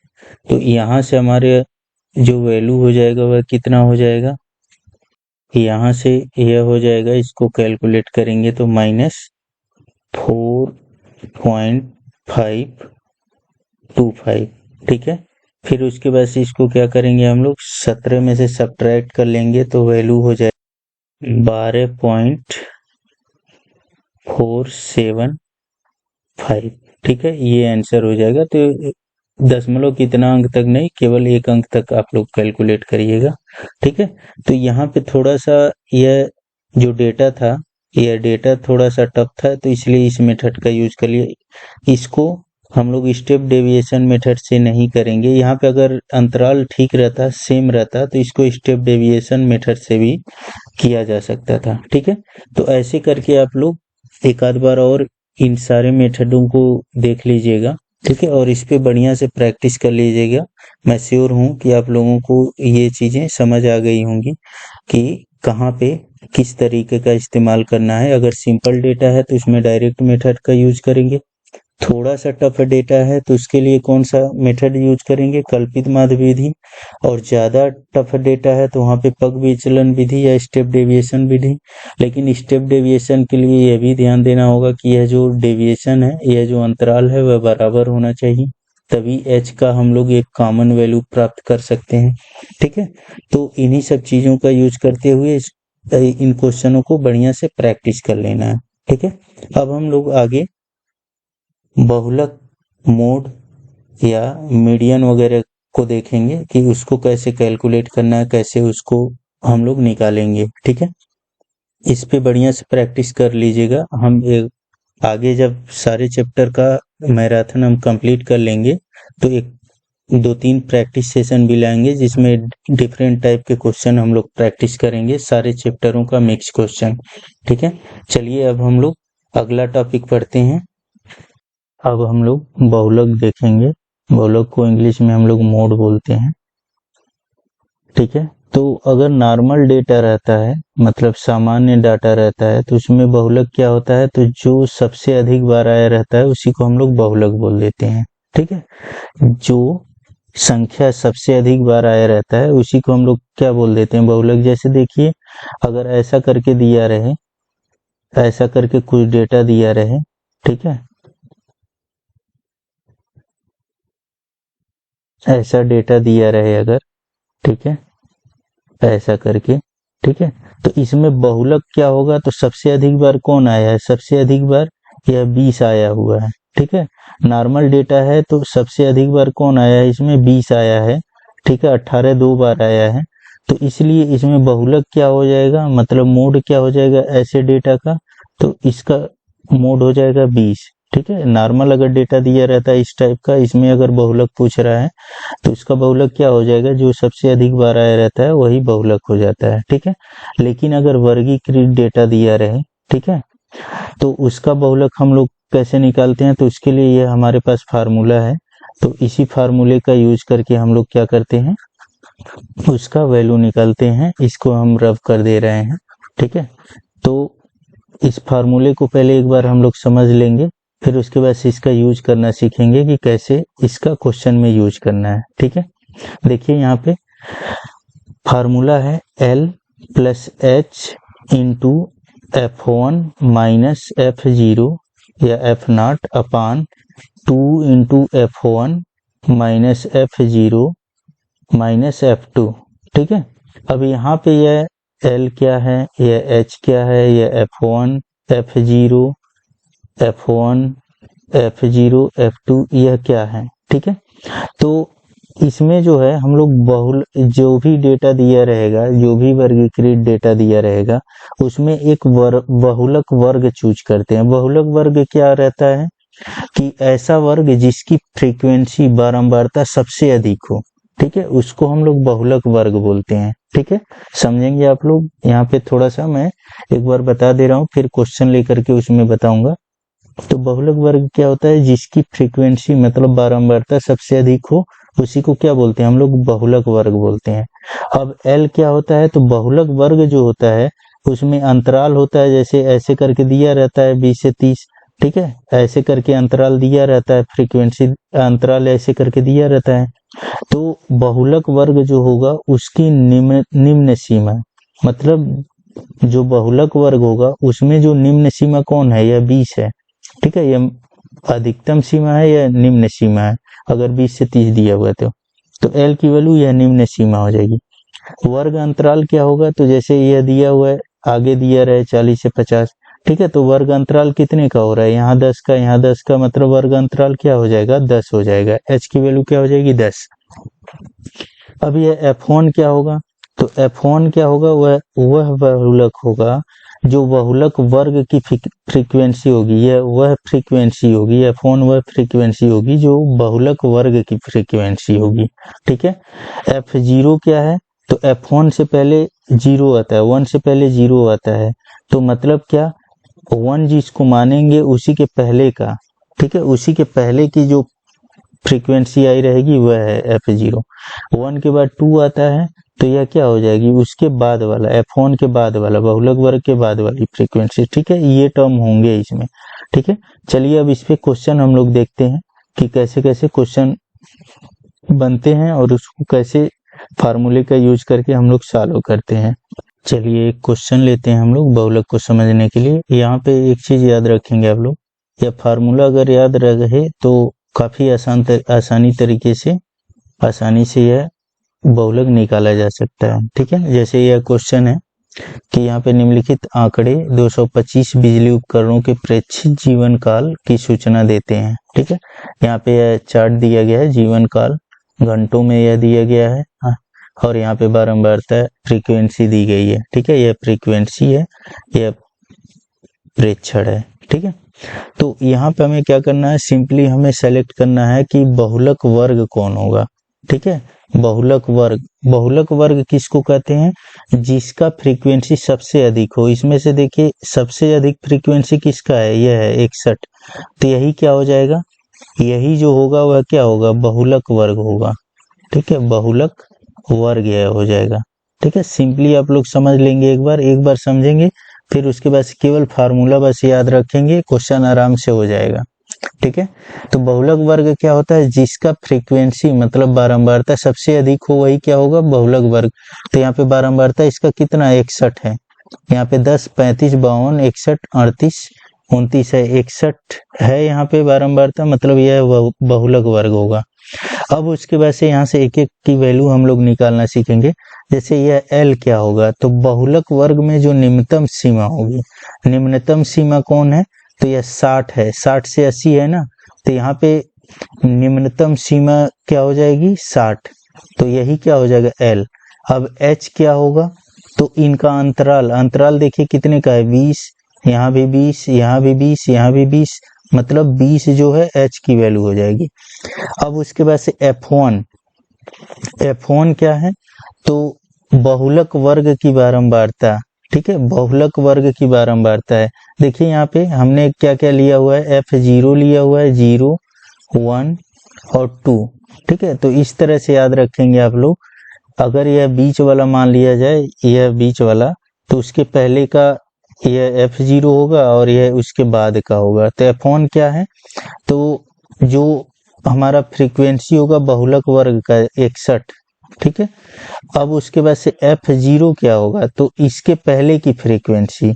तो यहाँ से हमारे जो वैल्यू हो जाएगा वह कितना हो जाएगा, यहाँ से यह हो जाएगा, इसको कैलकुलेट करेंगे तो -4.525, ठीक है। फिर उसके बाद से इसको क्या करेंगे हम लोग, 17 में से सब्ट्रैक्ट कर लेंगे तो वैल्यू हो जाएगा 12.475, ठीक है, ये आंसर हो जाएगा। तो दशमलव कितना अंक तक नहीं, केवल 1 अंक तक आप लोग कैलकुलेट करिएगा, ठीक है। तो यहाँ पे थोड़ा सा यह जो डेटा था, यह डेटा थोड़ा सा टफ था, तो इसलिए इस मेथड का यूज कर लिया। इसको हम लोग स्टेप डेविएशन मेथड से नहीं करेंगे। यहाँ पे अगर अंतराल ठीक रहता, सेम रहता, तो इसको स्टेप डेविएशन मेथड से भी किया जा सकता था, ठीक है। तो ऐसे करके आप लोग एक आध बार और इन सारे मेथडों को देख लीजिएगा, ठीक है, और इस पे बढ़िया से प्रैक्टिस कर लीजिएगा। मैं श्योर हूँ कि आप लोगों को ये चीजें समझ आ गई होंगी कि कहाँ पे किस तरीके का इस्तेमाल करना है। अगर सिंपल डेटा है तो इसमें डायरेक्ट मेथड का यूज करेंगे, थोड़ा सा टफ डेटा है तो उसके लिए कौन सा मेथड यूज करेंगे, कल्पित माध्य विधि, और ज्यादा टफ डेटा है तो वहाँ पे पग विचलन विधि या स्टेप डेविएशन विधि। लेकिन स्टेप डेविएशन के लिए यह भी ध्यान देना होगा कि यह जो डेविएशन है, यह जो अंतराल है वह बराबर होना चाहिए, तभी h का हम लोग एक कॉमन वैल्यू प्राप्त कर सकते हैं, ठीक है। तो इन्हीं सब चीजों का यूज करते हुए इन क्वेश्चनों को बढ़िया से प्रैक्टिस कर लेना है, ठीक है। अब हम लोग आगे बहुलक मोड या मीडियन वगैरह को देखेंगे कि उसको कैसे कैलकुलेट करना है, कैसे उसको हम लोग निकालेंगे, ठीक है। इस पे बढ़िया से प्रैक्टिस कर लीजिएगा। हम आगे जब सारे चैप्टर का मैराथन हम कंप्लीट कर लेंगे तो 1-2-3 प्रैक्टिस सेशन भी लाएंगे जिसमें डिफरेंट टाइप के क्वेश्चन हम लोग प्रैक्टिस करेंगे, सारे चैप्टरों का मिक्स क्वेश्चन, ठीक है। चलिए अब हम लोग अगला टॉपिक पढ़ते हैं। अब हम लोग बहुलक देखेंगे। बहुलक को इंग्लिश में हम लोग मोड बोलते हैं, ठीक है। तो अगर नॉर्मल डेटा रहता है, मतलब सामान्य डाटा रहता है, तो उसमें बहुलक क्या होता है, तो जो सबसे अधिक बार आया रहता है उसी को हम लोग बहुलक बोल देते हैं, ठीक है। जो संख्या सबसे अधिक बार आया रहता है उसी को हम लोग क्या बोल देते हैं, बहुलक। जैसे देखिए, अगर ऐसा करके दिया रहे ऐसा करके कुछ डेटा दिया रहे, ठीक है, ऐसा डेटा दिया रहे अगर, ठीक है, ऐसा करके, ठीक है, तो इसमें बहुलक क्या होगा, तो सबसे अधिक बार कौन आया है, सबसे अधिक बार यह 20 आया हुआ है, ठीक है, नॉर्मल डेटा है तो सबसे अधिक बार कौन आया है, इसमें 20 आया है, ठीक है, 18 दो बार आया है, तो इसलिए इसमें बहुलक क्या हो जाएगा, मतलब मोड क्या हो जाएगा ऐसे डेटा का, तो इसका मोड हो जाएगा 20, ठीक है। नॉर्मल अगर डेटा दिया रहता है इस टाइप का, इसमें अगर बहुलक पूछ रहा है तो इसका बहुलक क्या हो जाएगा, जो सबसे अधिक बार आया रहता है वही बहुलक हो जाता है, ठीक है। लेकिन अगर वर्गीकृत डेटा दिया रहे, ठीक है, तो उसका बहुलक हम लोग कैसे निकालते हैं, तो इसके लिए ये हमारे पास फार्मूला है, तो इसी फार्मूले का यूज करके हम लोग क्या करते हैं, उसका वैल्यू निकालते हैं, इसको हम रब कर दे रहे हैं, ठीक है। तो इस फार्मूले को पहले एक बार हम लोग समझ लेंगे, फिर उसके बाद इसका यूज करना सीखेंगे कि कैसे इसका क्वेश्चन में यूज करना है, ठीक है। देखिए यहाँ पे फार्मूला है L plus H into F1 minus F0 या F0 अपान 2 into F1 minus F0 minus F2, ठीक है। अब यहाँ पे यह L क्या है, यह H क्या है, यह F1 F0 F1 F0 F2 यह क्या है, ठीक है। तो इसमें जो है हम लोग जो भी डेटा दिया रहेगा, जो भी वर्गीकृत डेटा दिया रहेगा, उसमें एक बहुलक वर्ग चूज करते हैं। बहुलक वर्ग क्या रहता है कि ऐसा वर्ग जिसकी फ्रीक्वेंसी बारंबारता सबसे अधिक हो, ठीक है, उसको हम लोग बहुलक वर्ग बोलते हैं, ठीक है। समझेंगे आप लोग, यहाँ पे थोड़ा सा मैं एक बार बता दे रहा हूँ, फिर क्वेश्चन लेकर के उसमें बताऊंगा। तो बहुलक वर्ग क्या होता है, जिसकी फ्रीक्वेंसी मतलब बारंबारता सबसे अधिक हो, उसी को क्या बोलते हैं हम लोग, बहुलक वर्ग बोलते हैं। अब L क्या होता है, तो बहुलक वर्ग जो होता है उसमें अंतराल होता है, जैसे ऐसे करके दिया रहता है 20 से 30, ठीक है, ऐसे करके अंतराल दिया रहता है, फ्रीक्वेंसी अंतराल ऐसे करके दिया रहता है। तो बहुलक वर्ग जो होगा उसकी निम्न सीमा, मतलब जो बहुलक वर्ग होगा उसमें जो निम्न सीमा कौन है, यह 20 है, ठीक है, यह अधिकतम सीमा है या निम्न सीमा है, अगर 20 से 30 दिया हुआ तो L की वैल्यू यह निम्न सीमा हो जाएगी। वर्ग अंतराल क्या होगा, तो जैसे यह दिया हुआ है, आगे दिया रहे 40 से 50, ठीक है, तो वर्ग अंतराल कितने का हो रहा है, यहाँ 10 का, यहाँ 10 का, मतलब वर्ग अंतराल क्या हो जाएगा, 10 हो जाएगा, H की वैल्यू क्या हो जाएगी, 10। अब यह F1 क्या होगा, तो F1 क्या होगा, वह बहुलक होगा जो बहुलक वर्ग की फ्रीक्वेंसी होगी, यह वह फ्रीक्वेंसी होगी, F1 वह फ्रीक्वेंसी होगी जो बहुलक वर्ग की फ्रीक्वेंसी होगी, ठीक है। F0 क्या है, तो F1 से पहले 0 आता है, 1 से पहले 0 आता है, तो मतलब क्या, 1 जिसको मानेंगे उसी के पहले का, ठीक है, उसी के पहले की जो फ्रीक्वेंसी आई रहेगी वह है F0। 1 के बाद 2 आता है, तो यह क्या हो जाएगी, उसके बाद वाला, F1 के बाद वाला, बहुलक वर्ग के बाद वाली फ्रीक्वेंसी, ठीक है, ये टर्म होंगे इसमें, ठीक है। चलिए अब इस पे क्वेश्चन हम लोग देखते हैं कि कैसे कैसे क्वेश्चन बनते हैं और उसको कैसे फार्मूले का यूज करके हम लोग सॉल्व करते हैं। चलिए एक क्वेश्चन लेते हैं हम लोग बहुलक को समझने के लिए। यहाँ पे एक चीज याद रखेंगे आप लोग, यह फार्मूला अगर याद रहे तो काफी आसानी तरीके से आसानी से यह बहुलक निकाला जा सकता है, ठीक है। जैसे यह क्वेश्चन है कि यहाँ पे निम्नलिखित आंकड़े 225 बिजली उपकरणों के प्रेक्षित जीवन काल की सूचना देते हैं, ठीक है। यहाँ पे यह चार्ट दिया गया है, जीवन काल घंटों में यह दिया गया है, और यहाँ पे बारंबारता फ्रीक्वेंसी दी गई है, ठीक है, यह फ्रीक्वेंसी है, यह प्रेक्षण है, ठीक है। तो यहाँ पे हमें क्या करना है, सिंपली हमें सेलेक्ट करना है कि बहुलक वर्ग कौन होगा, ठीक है। बहुलक वर्ग किसको कहते हैं, जिसका फ्रीक्वेंसी सबसे अधिक हो। इसमें से देखिए सबसे अधिक फ्रीक्वेंसी किसका है, यह है 61, तो यही क्या हो जाएगा, यही जो होगा वह क्या होगा, बहुलक वर्ग होगा, ठीक है, बहुलक वर्ग यह हो जाएगा, ठीक है। सिंपली आप लोग समझ लेंगे, एक बार समझेंगे, फिर उसके बाद केवल फार्मूला बस याद रखेंगे, क्वेश्चन आराम से हो जाएगा, ठीक है। तो बहुलक वर्ग क्या होता है, जिसका फ्रीक्वेंसी मतलब बारंबारता सबसे अधिक हो, वही क्या होगा, बहुलक वर्ग। तो यहाँ पे बारंबारता इसका कितना 61 है, यहाँ पे 10, 35, 52, 61, 38, 29 है, 61 है यहाँ पे बारंबारता, मतलब यह बहुलक वर्ग होगा। अब उसके बाद से यहाँ से एक एक की वैल्यू हम लोग निकालना सीखेंगे। जैसे यह L क्या होगा, तो बहुलक वर्ग में जो निम्नतम सीमा होगी, निम्नतम सीमा कौन है, तो यह 60 है, 60 से 80 है ना, तो यहाँ पे निम्नतम सीमा क्या हो जाएगी 60, तो यही क्या हो जाएगा L। अब H क्या होगा, तो इनका अंतराल देखिए कितने का है 20, यहाँ भी 20, यहाँ भी 20, यहाँ भी 20, मतलब 20 जो है H की वैल्यू हो जाएगी। अब उसके बाद से F1 क्या है, तो बहुलक वर्ग की बारंबारता, ठीक है, बहुलक वर्ग की बारंबारता है। देखिए यहाँ पे हमने क्या क्या लिया हुआ है, F0 लिया हुआ है, 0, 1 और 2, ठीक है। तो इस तरह से याद रखेंगे आप लोग। अगर यह बीच वाला मान लिया जाए, यह बीच वाला, तो उसके पहले का यह F0 होगा और यह उसके बाद का होगा। तो F1 क्या है, तो जो हमारा फ्रीक्वेंसी होगा बहुलक वर्ग का 61, ठीक है। अब उसके बाद से F0 क्या होगा, तो इसके पहले की फ्रीक्वेंसी,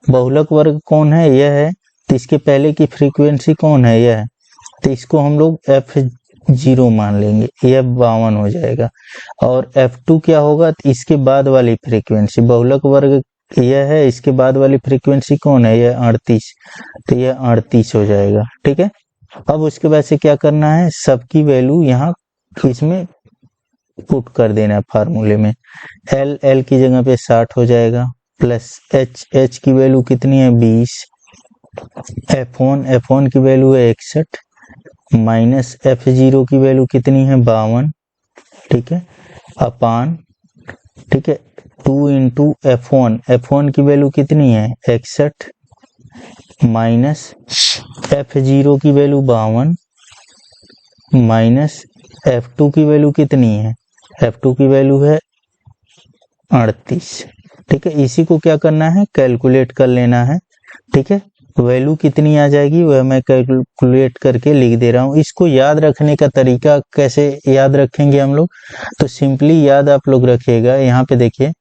बहुलक वर्ग कौन है, यह है, तो इसके पहले की फ्रीक्वेंसी कौन है, यह है, तो इसको हम लोग F0 मान लेंगे, यह 52 हो जाएगा। और F2 क्या होगा, तो इसके बाद वाली फ्रीक्वेंसी, बहुलक वर्ग यह है, इसके बाद वाली फ्रीक्वेंसी कौन है, यह 38, तो यह 38 हो जाएगा, ठीक है। अब उसके बाद से क्या करना है, सबकी वैल्यू यहाँ इसमें पुट कर देना है फार्मूले में। L की जगह पे 60 हो जाएगा, प्लस H की वैल्यू कितनी है 20, F1 की वैल्यू है 61, माइनस F0 की वैल्यू कितनी है 52, ठीक है, अपान, ठीक है, 2 इंटू F1 की वैल्यू कितनी है 61, माइनस F0 की वैल्यू 52, माइनस F2 की वैल्यू कितनी है, F2 की वैल्यू है 38, ठीक है। इसी को क्या करना है, कैलकुलेट कर लेना है, ठीक है। वैल्यू कितनी आ जाएगी वह मैं कैलकुलेट करके लिख दे रहा हूँ। इसको याद रखने का तरीका कैसे याद रखेंगे हम लोग, तो सिंपली याद आप लोग रखिएगा। यहाँ पे देखिए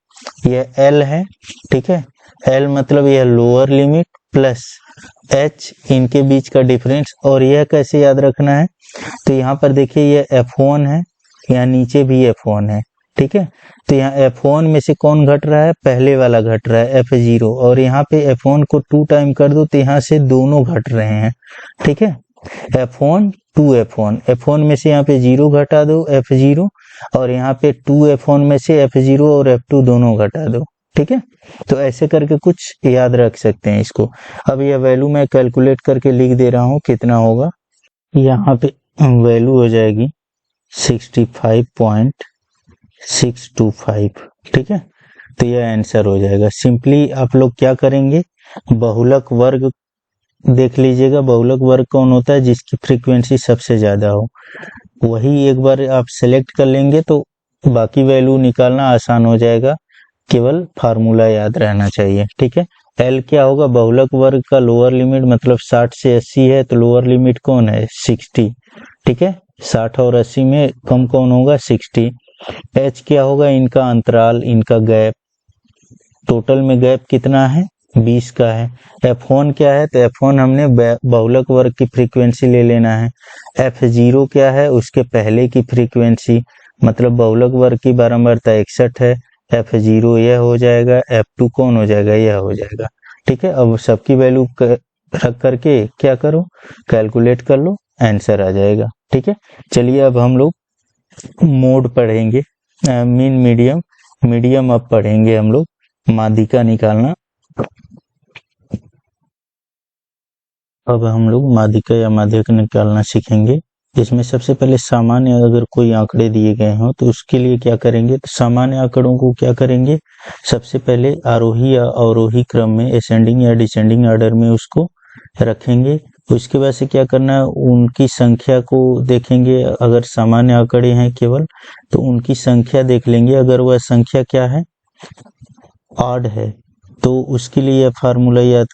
यह L है, ठीक है, L मतलब यह लोअर लिमिट प्लस H इनके बीच का डिफरेंस। और यह कैसे याद रखना है, तो यहाँ पर देखिए यह F1 है, यहाँ नीचे भी F1 है, ठीक है। तो यहाँ F1 में से कौन घट रहा है, पहले वाला घट रहा है F0, और यहाँ पे F1 को 2 टाइम कर दो तो यहाँ से दोनों घट रहे हैं, ठीक है। F1 2F1 में से यहाँ पे 0 घटा दो F0, और यहाँ पे 2F1 में से F0 और F2 दोनों घटा दो, ठीक है। तो ऐसे करके कुछ याद रख सकते हैं इसको। अब यह वैल्यू मैं कैलकुलेट करके लिख दे रहा हूँ, कितना होगा, यहाँ पे वैल्यू हो जाएगी 65.625, ठीक है। तो यह आंसर हो जाएगा। सिंपली आप लोग क्या करेंगे, बहुलक वर्ग देख लीजिएगा। बहुलक वर्ग कौन होता है, जिसकी फ्रीक्वेंसी सबसे ज्यादा हो, वही एक बार आप सेलेक्ट कर लेंगे तो बाकी वैल्यू निकालना आसान हो जाएगा। केवल फार्मूला याद रहना चाहिए, ठीक है। L क्या होगा, बहुलक वर्ग का लोअर लिमिट मतलब 60 से 80 है, तो लोअर लिमिट कौन है 60, ठीक है। 60 और 80 में कम कौन होगा 60। H क्या होगा, इनका अंतराल, इनका गैप, टोटल में गैप कितना है 20 का है। F1 क्या है, तो F1 हमने बहुलक वर्ग की फ्रीक्वेंसी ले लेना है। F0 क्या है, उसके पहले की फ्रीक्वेंसी, मतलब बहुलक वर्ग की बारंबारता 61 है, F0 यह हो जाएगा, F2 कौन हो जाएगा, यह हो जाएगा, ठीक है। अब सबकी वैल्यू रख करके क्या करो, कैलकुलेट कर लो, आंसर आ जाएगा, ठीक है। चलिए अब हम लोग मोड पढ़ेंगे, मीन मीडियम अब पढ़ेंगे हम लोग, माध्यिका निकालना। अब हम लोग माध्यिका या माध्यक निकालना सीखेंगे। इसमें सबसे पहले सामान्य अगर कोई आंकड़े दिए गए हों तो उसके लिए क्या करेंगे, तो सामान्य आंकड़ों को क्या करेंगे, सबसे पहले आरोही या अवरोही क्रम में, असेंडिंग या डिसेंडिंग ऑर्डर में उसको रखेंगे। उसके बाद से क्या करना है, उनकी संख्या को देखेंगे। अगर सामान्य आंकड़े हैं केवल तो उनकी संख्या देख लेंगे। अगर वह संख्या क्या है, ऑड है, तो उसके लिए यह फार्मूला याद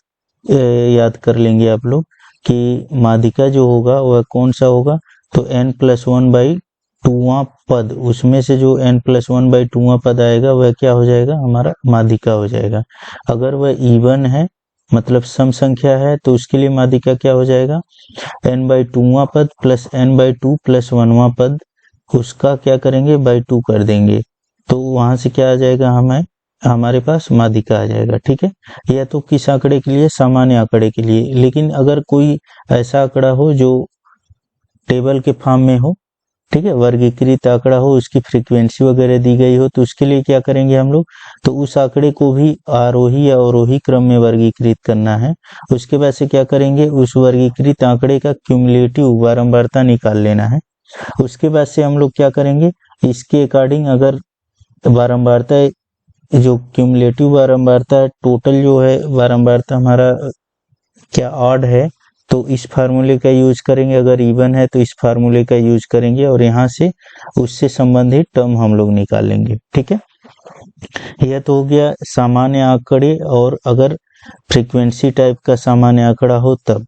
कर लेंगे आप लोग कि माध्यिका जो होगा वह कौन सा होगा, तो n+1/2 2वां पद, उसमें से जो n+1/2वां पद आएगा वह क्या हो जाएगा, हमारा माध्यिका हो जाएगा। अगर वह इवन है मतलब सम संख्या है तो उसके लिए माध्यिका क्या हो जाएगा, n/2वां पद प्लस n/2 प्लस 1वां पद, उसका क्या करेंगे बाई 2 कर देंगे, तो वहां से क्या आ जाएगा, हमारे पास माध्यिका आ जाएगा। ठीक है, यह तो किस आंकड़े के लिए, सामान्य आंकड़े के लिए। लेकिन अगर कोई ऐसा आंकड़ा हो जो टेबल के फॉर्म में हो, ठीक है, वर्गीकृत आंकड़ा हो, उसकी फ्रीक्वेंसी वगैरह दी गई हो, तो उसके लिए क्या करेंगे हम लोग, तो उस आंकड़े को भी आरोही या अवरोही क्रम में वर्गीकृत करना है। उसके बाद से क्या करेंगे, उस वर्गीकृत आंकड़े का क्यूमुलेटिव बारंबारता निकाल लेना है। उसके बाद से हम लोग क्या करेंगे, इसके अकॉर्डिंग अगर बारंबारता जो क्यूमुलेटिव बारंबारता टोटल जो है बारंबारता हमारा क्या ऑड है, तो इस फार्मूले का यूज करेंगे, अगर इवन है तो इस फार्मूले का यूज करेंगे और यहाँ से उससे संबंधित टर्म हम लोग निकालेंगे। ठीक है, यह तो हो गया सामान्य आंकड़े, और अगर फ्रीक्वेंसी टाइप का सामान्य आंकड़ा हो तब।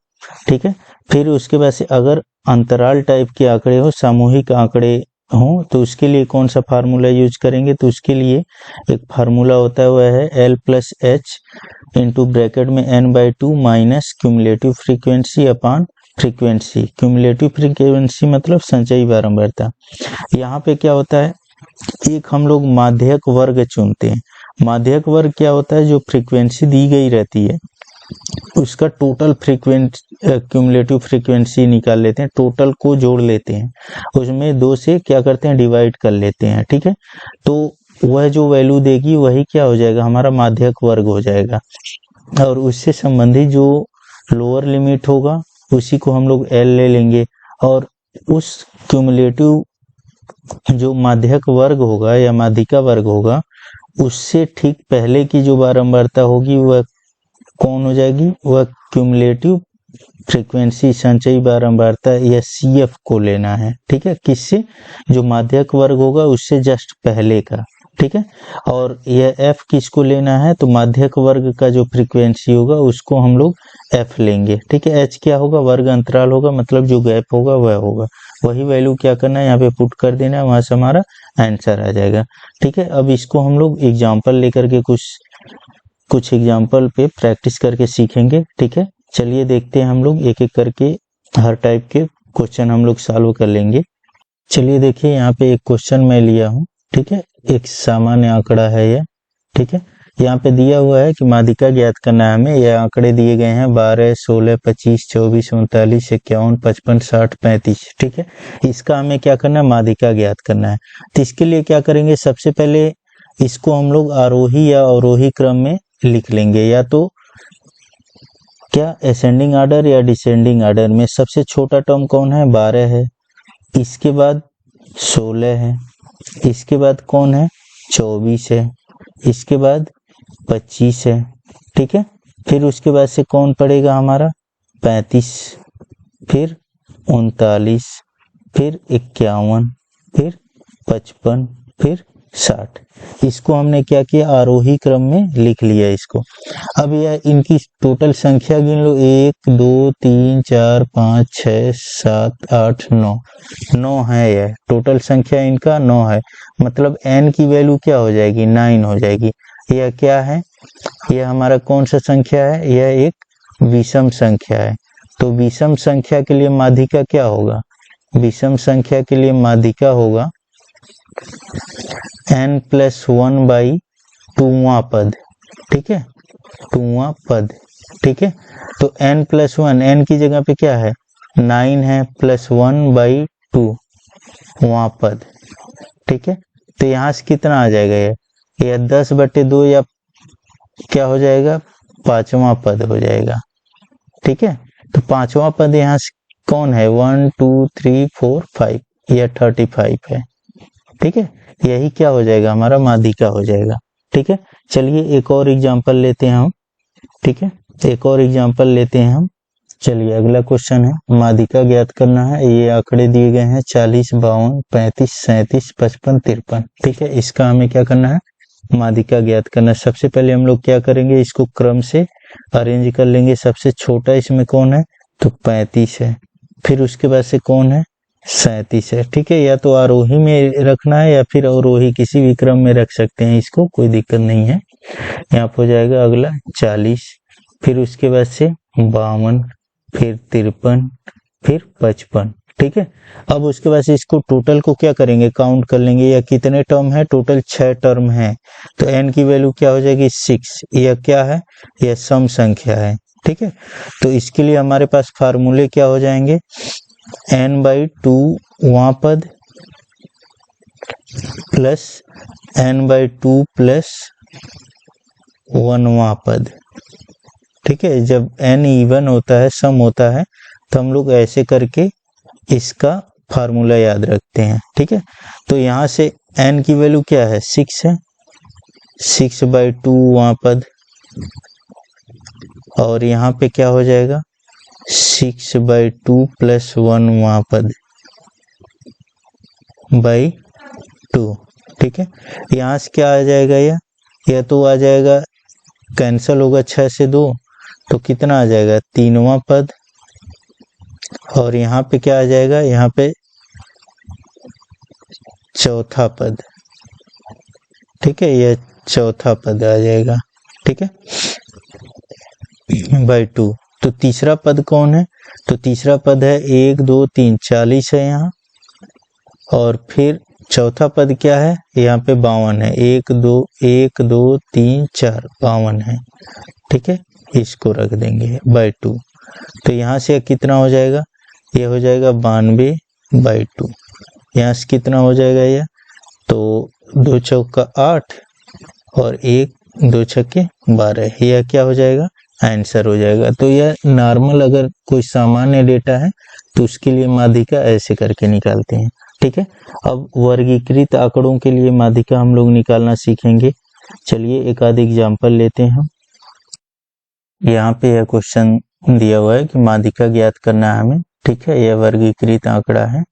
ठीक है, फिर उसके बाद से अगर अंतराल टाइप के आंकड़े हो, सामूहिक आंकड़े हो, तो उसके लिए कौन सा फार्मूला यूज करेंगे, तो उसके लिए एक फार्मूला होता है, वह है L+H इंटू ब्रैकेट में n/2 माइनस क्यूमुलेटिव फ्रीक्वेंसी अपान फ्रीक्वेंसी। क्यूमुलेटिव फ्रीक्वेंसी मतलब संचयी बारंबारता। यहाँ पे क्या होता है, एक हम लोग माध्यक वर्ग चुनते हैं। माध्यक वर्ग क्या होता है, जो फ्रीक्वेंसी दी गई रहती है उसका टोटल क्यूमुलेटिव फ्रीक्वेंसी निकाल लेते हैं, टोटल को जोड़ लेते हैं, उसमें 2 से क्या करते हैं, डिवाइड कर लेते हैं। ठीक है, तो वह जो वैल्यू देगी वही क्या हो जाएगा, हमारा माध्यक वर्ग हो जाएगा, और उससे संबंधित जो लोअर लिमिट होगा उसी को हम लोग L ले लेंगे, और उस क्यूमुलेटिव जो माध्यक वर्ग होगा या माध्यिका वर्ग होगा उससे ठीक पहले की जो बारंबारता होगी वह कौन हो जाएगी, वह क्यूमुलेटिव फ्रीक्वेंसी संचयी बारंबारता या CF को लेना है। ठीक है, किससे, जो माध्यक वर्ग होगा उससे जस्ट पहले का। ठीक है, और यह F किसको लेना है, तो माध्यक वर्ग का जो फ्रीक्वेंसी होगा उसको हम लोग F लेंगे। ठीक है, H क्या होगा, वर्ग अंतराल होगा, मतलब जो गैप होगा वह होगा, वही वैल्यू क्या करना है, यहाँ पे पुट कर देना है, वहां से हमारा आंसर आ जाएगा। ठीक है, अब इसको हम लोग एग्जाम्पल लेकर के कुछ एग्जाम्पल पे प्रैक्टिस करके सीखेंगे। ठीक है, चलिए देखते हैं, हम लोग एक एक करके हर टाइप के क्वेश्चन हम लोग सॉल्व कर लेंगे। चलिए देखिए, यहाँ पे एक क्वेश्चन मैं लिया हूँ। ठीक है, एक सामान्य आंकड़ा है यह। ठीक है, यहाँ पे दिया हुआ है कि माध्यिका ज्ञात करना है हमें। यह आंकड़े दिए गए हैं 12, 16, 25, 24, 39, 51, 55, 60, 35। ठीक है, इसका हमें क्या करना है, माध्यिका ज्ञात करना है। तो इसके लिए क्या करेंगे, सबसे पहले इसको हम लोग आरोही या अवरोही क्रम में लिख लेंगे, या तो क्या असेंडिंग ऑर्डर या डिसेंडिंग ऑर्डर में। सबसे छोटा टर्म कौन है, 12 है, इसके बाद 16 है, इसके बाद कौन है, 24 है, इसके बाद 25 है। ठीक है, फिर उसके बाद से कौन पड़ेगा हमारा, 35, फिर 39, फिर 51, फिर 55, फिर 60। इसको हमने क्या किया, आरोही क्रम में लिख लिया इसको। अब यह इनकी टोटल संख्या गिन लो, 1 2 3 4 5 6 7 8 9, 9 है, यह टोटल संख्या इनका 9 है, मतलब n की वैल्यू क्या हो जाएगी, 9 हो जाएगी। यह क्या है, यह हमारा कौन सा संख्या है, यह एक विषम संख्या है। तो विषम संख्या के लिए माध्यिका क्या होगा, विषम संख्या के लिए माध्यिका होगा n+1/2वां पद। ठीक है, 2वां पद। ठीक है, तो n+1, n की जगह पे क्या है, 9 है, +1/2 वां पद। ठीक है, तो यहाँ से कितना आ जाएगा, यह 10/2 या क्या हो जाएगा, 5वां पद हो जाएगा। ठीक है, तो 5वां पद यहाँ से कौन है, 1 2 3 4 5, यह 35 है। ठीक है, यही क्या हो जाएगा, हमारा माध्यिका हो जाएगा। ठीक है, चलिए एक और एग्जांपल लेते हैं हम। ठीक है, एक और एग्जांपल लेते हैं हम। चलिए अगला क्वेश्चन है, माध्यिका ज्ञात करना है। ये आंकड़े दिए गए हैं 40, 52, 35, 37, 55, 53। ठीक है, इसका हमें क्या करना है, माध्यिका ज्ञात करना है। सबसे पहले हम लोग क्या करेंगे, इसको क्रम से अरेंज कर लेंगे। सबसे छोटा इसमें कौन है, तो 35 है, फिर उसके बाद से कौन है, 37 है। ठीक है, या तो आरोही में रखना है या फिर अवरोही, किसी भी क्रम में रख सकते हैं इसको, कोई दिक्कत नहीं है। यहाँ पर हो जाएगा अगला 40, फिर उसके बाद से 52, फिर 53, फिर 55। ठीक है, अब उसके बाद से इसको टोटल को क्या करेंगे, काउंट कर लेंगे। या कितने टर्म है, टोटल 6 टर्म है, तो n की वैल्यू क्या हो जाएगी 6। यह क्या है, यह सम संख्या है। ठीक है, तो इसके लिए हमारे पास फार्मूले क्या हो जाएंगे, n/2 वहां पद प्लस n/2 प्लस 1वां पद। ठीक है, जब n इवन होता है, सम होता है, तो हम लोग ऐसे करके इसका फार्मूला याद रखते हैं। ठीक है, तो यहाँ से n की वैल्यू क्या है 6 है, 6/2 वहां पद, और यहाँ पे क्या हो जाएगा 6/2 प्लस 1 वहां पद बाई 2। ठीक है, यहाँ से क्या आ जाएगा, यह तो आ जाएगा, कैंसल होगा 6 से 2, तो कितना आ जाएगा 3वां पद, और यहाँ पे क्या आ जाएगा, यहाँ पे 4था पद। ठीक है, यह 4था पद आ जाएगा। ठीक है, बाई 2। तो तीसरा पद कौन है, तो तीसरा पद है 1 2 3 40 है यहाँ, और फिर चौथा पद क्या है, यहाँ पे 52 है, 1 2 3 4 52 है। ठीक है, इसको रख देंगे बाई 2, तो यहाँ से कितना हो जाएगा, ये हो जाएगा 92/2। यहाँ से कितना हो जाएगा, यह तो 2 चौका 8 और 1 2 छक्के 12, यह क्या हो जाएगा, आंसर हो जाएगा। तो यह नॉर्मल अगर कोई सामान्य डेटा है तो उसके लिए माध्यिका ऐसे करके निकालते हैं। ठीक है, अब वर्गीकृत आंकड़ों के लिए माध्यिका हम लोग निकालना सीखेंगे। चलिए एक आध एग्जाम्पल लेते हैं हम। यहाँ पे यह क्वेश्चन दिया हुआ है कि माध्यिका ज्ञात करना है हमें। ठीक है, यह वर्गीकृत आंकड़ा है,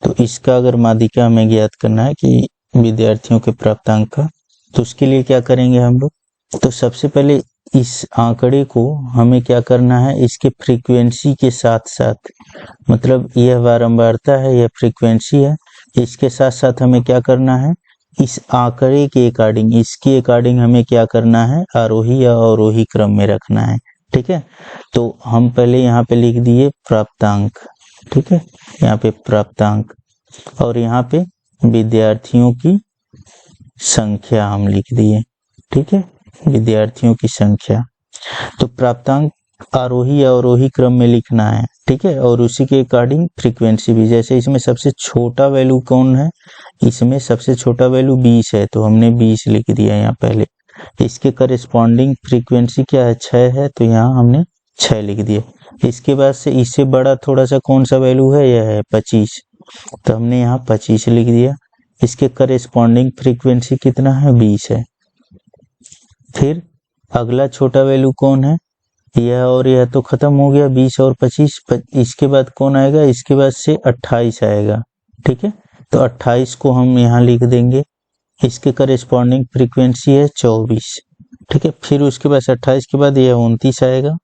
तो इसका अगर माध्यिका हमें ज्ञात करना है कि विद्यार्थियों के प्राप्तांक का, तो उसके लिए क्या करेंगे हम लोग, तो सबसे पहले इस आंकड़े को हमें क्या करना है, इसके फ्रीक्वेंसी के साथ साथ, मतलब यह बारंबारता है, यह फ्रीक्वेंसी है, इसके साथ साथ हमें क्या करना है, इस आंकड़े के अकॉर्डिंग, इसके अकॉर्डिंग हमें क्या करना है, आरोही या अवरोही क्रम में रखना है। ठीक है, तो हम पहले यहाँ पे लिख दिए प्राप्तांक। ठीक है, यहाँ पे प्राप्तांक, और यहाँ पे विद्यार्थियों की संख्या हम लिख दिए। ठीक है, विद्यार्थियों की संख्या, तो प्राप्तांक आरोही या अवरोही क्रम में लिखना है। ठीक है, और उसी के अकॉर्डिंग फ्रीक्वेंसी भी, जैसे इसमें सबसे छोटा वैल्यू कौन है, इसमें सबसे छोटा वैल्यू 20 है, तो हमने 20 लिख दिया यहाँ पहले। इसके करेस्पॉन्डिंग फ्रीक्वेंसी क्या है 6 है, तो यहाँ हमने 6 लिख दिया। इसके बाद से इससे बड़ा थोड़ा सा कौन सा वैल्यू है, यह है 25, तो हमने यहाँ 25 लिख दिया। इसके करेस्पॉन्डिंग फ्रीक्वेंसी कितना है 20 है। फिर अगला छोटा वैल्यू कौन है, यह और यह तो खत्म हो गया 20 और 25। इसके बाद कौन आएगा, इसके बाद से 28 आएगा। ठीक है, तो 28 को हम यहाँ लिख देंगे। इसके करेस्पॉन्डिंग फ्रीक्वेंसी है 24। ठीक है, फिर उसके बाद 28 के बाद यह 29 आएगा,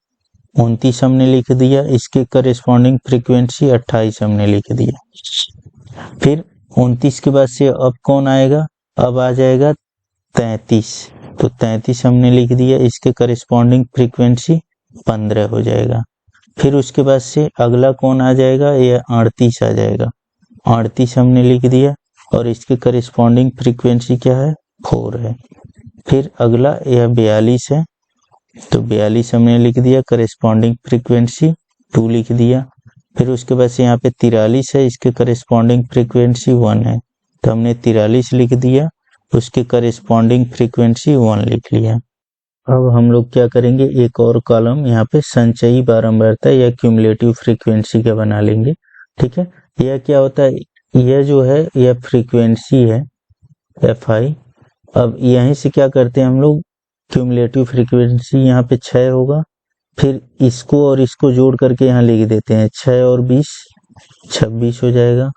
29 हमने लिख दिया। इसके करेस्पॉन्डिंग फ्रीक्वेंसी 28 हमने लिख दिया। फिर 29 के बाद से अब कौन आएगा, अब आ जाएगा 33, तो 33 हमने लिख दिया। इसके करेस्पॉन्डिंग फ्रीक्वेंसी 15 हो जाएगा। फिर उसके बाद से अगला कौन आ जाएगा, यह 38 आ जाएगा, 38 हमने लिख दिया, और इसके करेस्पॉन्डिंग फ्रीक्वेंसी क्या है 4 है। फिर अगला यह 42 है, तो 42 हमने लिख दिया, करेस्पॉन्डिंग फ्रीक्वेंसी 2 लिख दिया। फिर उसके बाद से यहाँ पे 43 है, इसके करेस्पॉन्डिंग फ्रीक्वेंसी 1 है, तो हमने 43 लिख दिया, उसके करेस्पॉन्डिंग फ्रीक्वेंसी 1 लिख लिया। अब हम लोग क्या करेंगे, एक और कॉलम यहाँ पे संचयी बारंबारता या क्यूमुलेटिव फ्रीक्वेंसी का बना लेंगे। ठीक है, यह क्या होता है, यह जो है यह फ्रीक्वेंसी है fi। अब यहीं से क्या करते हैं हम लोग, क्यूमुलेटिव फ्रीक्वेंसी यहाँ पे 6 होगा, फिर इसको और इसको जोड़ करके यहाँ लिख देते हैं, 6 और 20 26 हो जाएगा।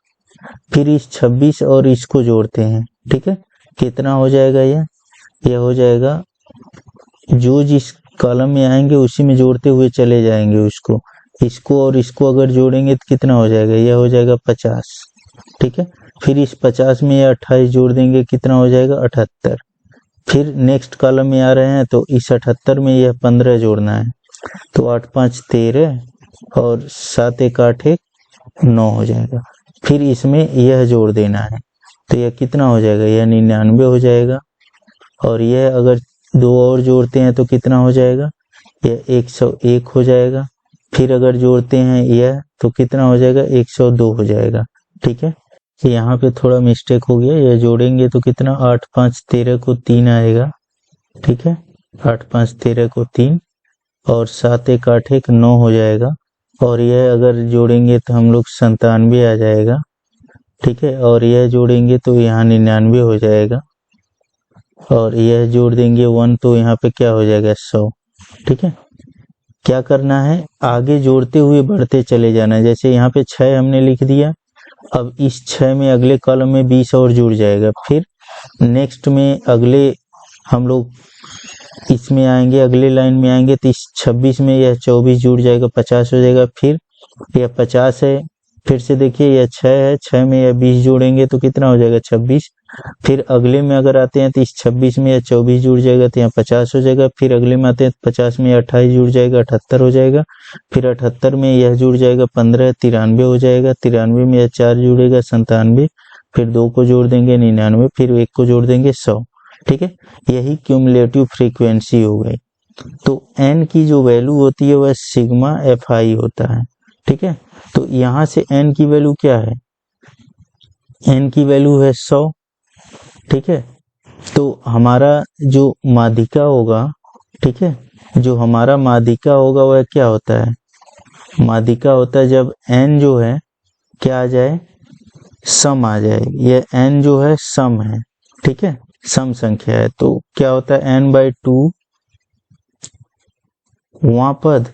फिर इस 26 और इसको जोड़ते हैं। ठीक है, कितना हो जाएगा, यह हो जाएगा, जो जिस कॉलम में आएंगे उसी में जोड़ते हुए चले जाएंगे उसको। इसको और इसको अगर जोड़ेंगे तो कितना हो जाएगा, यह हो जाएगा 50, ठीक है। फिर इस 50 में यह 28 जोड़ देंगे, कितना हो जाएगा 78। फिर नेक्स्ट कॉलम में आ रहे हैं तो इस 78 में यह 15 जोड़ना है, तो 8 5 13 और 7 1 8 1 9 हो जाएगा। फिर इसमें यह जोड़ देना है, तो यह कितना हो जाएगा, यह 99 हो जाएगा। और यह अगर दो और जोड़ते हैं तो कितना हो जाएगा, यह 101 हो जाएगा। फिर अगर जोड़ते हैं यह तो कितना हो जाएगा, 102 हो जाएगा, ठीक है। यहाँ पे थोड़ा मिस्टेक हो गया, यह जोड़ेंगे तो कितना 8 5 13 को 3 आएगा, ठीक है। 8 5 13 को 3 और 7 1 8 1 9 हो जाएगा। और यह अगर जोड़ेंगे तो हम लोग 97 आ जाएगा, ठीक है। और यह जोड़ेंगे तो यहाँ 99 हो जाएगा। और यह जोड़ देंगे 1 तो यहाँ पे क्या हो जाएगा 100, ठीक है। क्या करना है, आगे जोड़ते हुए बढ़ते चले जाना है। जैसे यहाँ पे 6 हमने लिख दिया, अब इस 6 में अगले कॉलम में 20 और जुड़ जाएगा। फिर नेक्स्ट में अगले हम लोग इसमें आएंगे, अगले लाइन में आएंगे तो इस 26 में यह 24 जुड़ जाएगा, 50 हो जाएगा। फिर यह 50 है, फिर से देखिए यह 6 है, 6 में यह 20 जोड़ेंगे तो कितना हो जाएगा 26। फिर अगले में अगर आते हैं तो इस 26 में यह 24 जुड़ जाएगा तो यहाँ 50 हो जाएगा। फिर अगले में आते हैं तो 50 में 28 जुड़ जाएगा, 78 हो जाएगा। फिर 78 में यह जुड़ जाएगा 15, 93 हो जाएगा। 93 में यह 4 जुड़ेगा, 97। फिर 2 को जोड़ देंगे 99, फिर 1 को जोड़ देंगे 100, ठीक है। यही क्यूमुलेटिव फ्रीक्वेंसी हो गई। तो n की जो वैल्यू होती है वह सिग्मा fi होता है, ठीक है। तो यहाँ से n की वैल्यू क्या है, n की वैल्यू है 100, ठीक है। तो हमारा जो माध्यिका होगा, ठीक है, जो हमारा माध्यिका होगा वह क्या होता है, माध्यिका होता है जब n जो है क्या आ जाए, सम आ जाए। यह n जो है सम है, ठीक है, सम संख्या है। तो क्या होता है n/2 वां पद,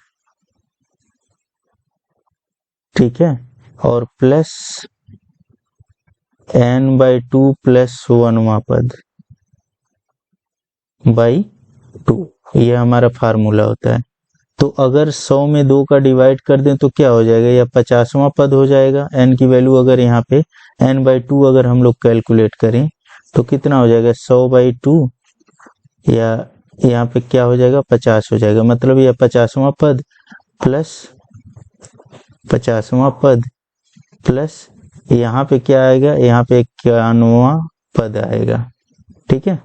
ठीक है, और प्लस n/2 प्लस 1वां पद बाई 2, यह हमारा फार्मूला होता है। तो अगर 100 में 2 का डिवाइड कर दें तो क्या हो जाएगा, यह 50वां पद हो जाएगा। n की वैल्यू अगर यहाँ पे n/2 अगर हम लोग कैलकुलेट करें तो कितना हो जाएगा 100/2, या यहाँ पे क्या हो जाएगा 50 हो जाएगा। मतलब यह 50वां पद प्लस 50वां पद प्लस यहाँ पे क्या आएगा, यहाँ पे 91वां पद आएगा, ठीक है,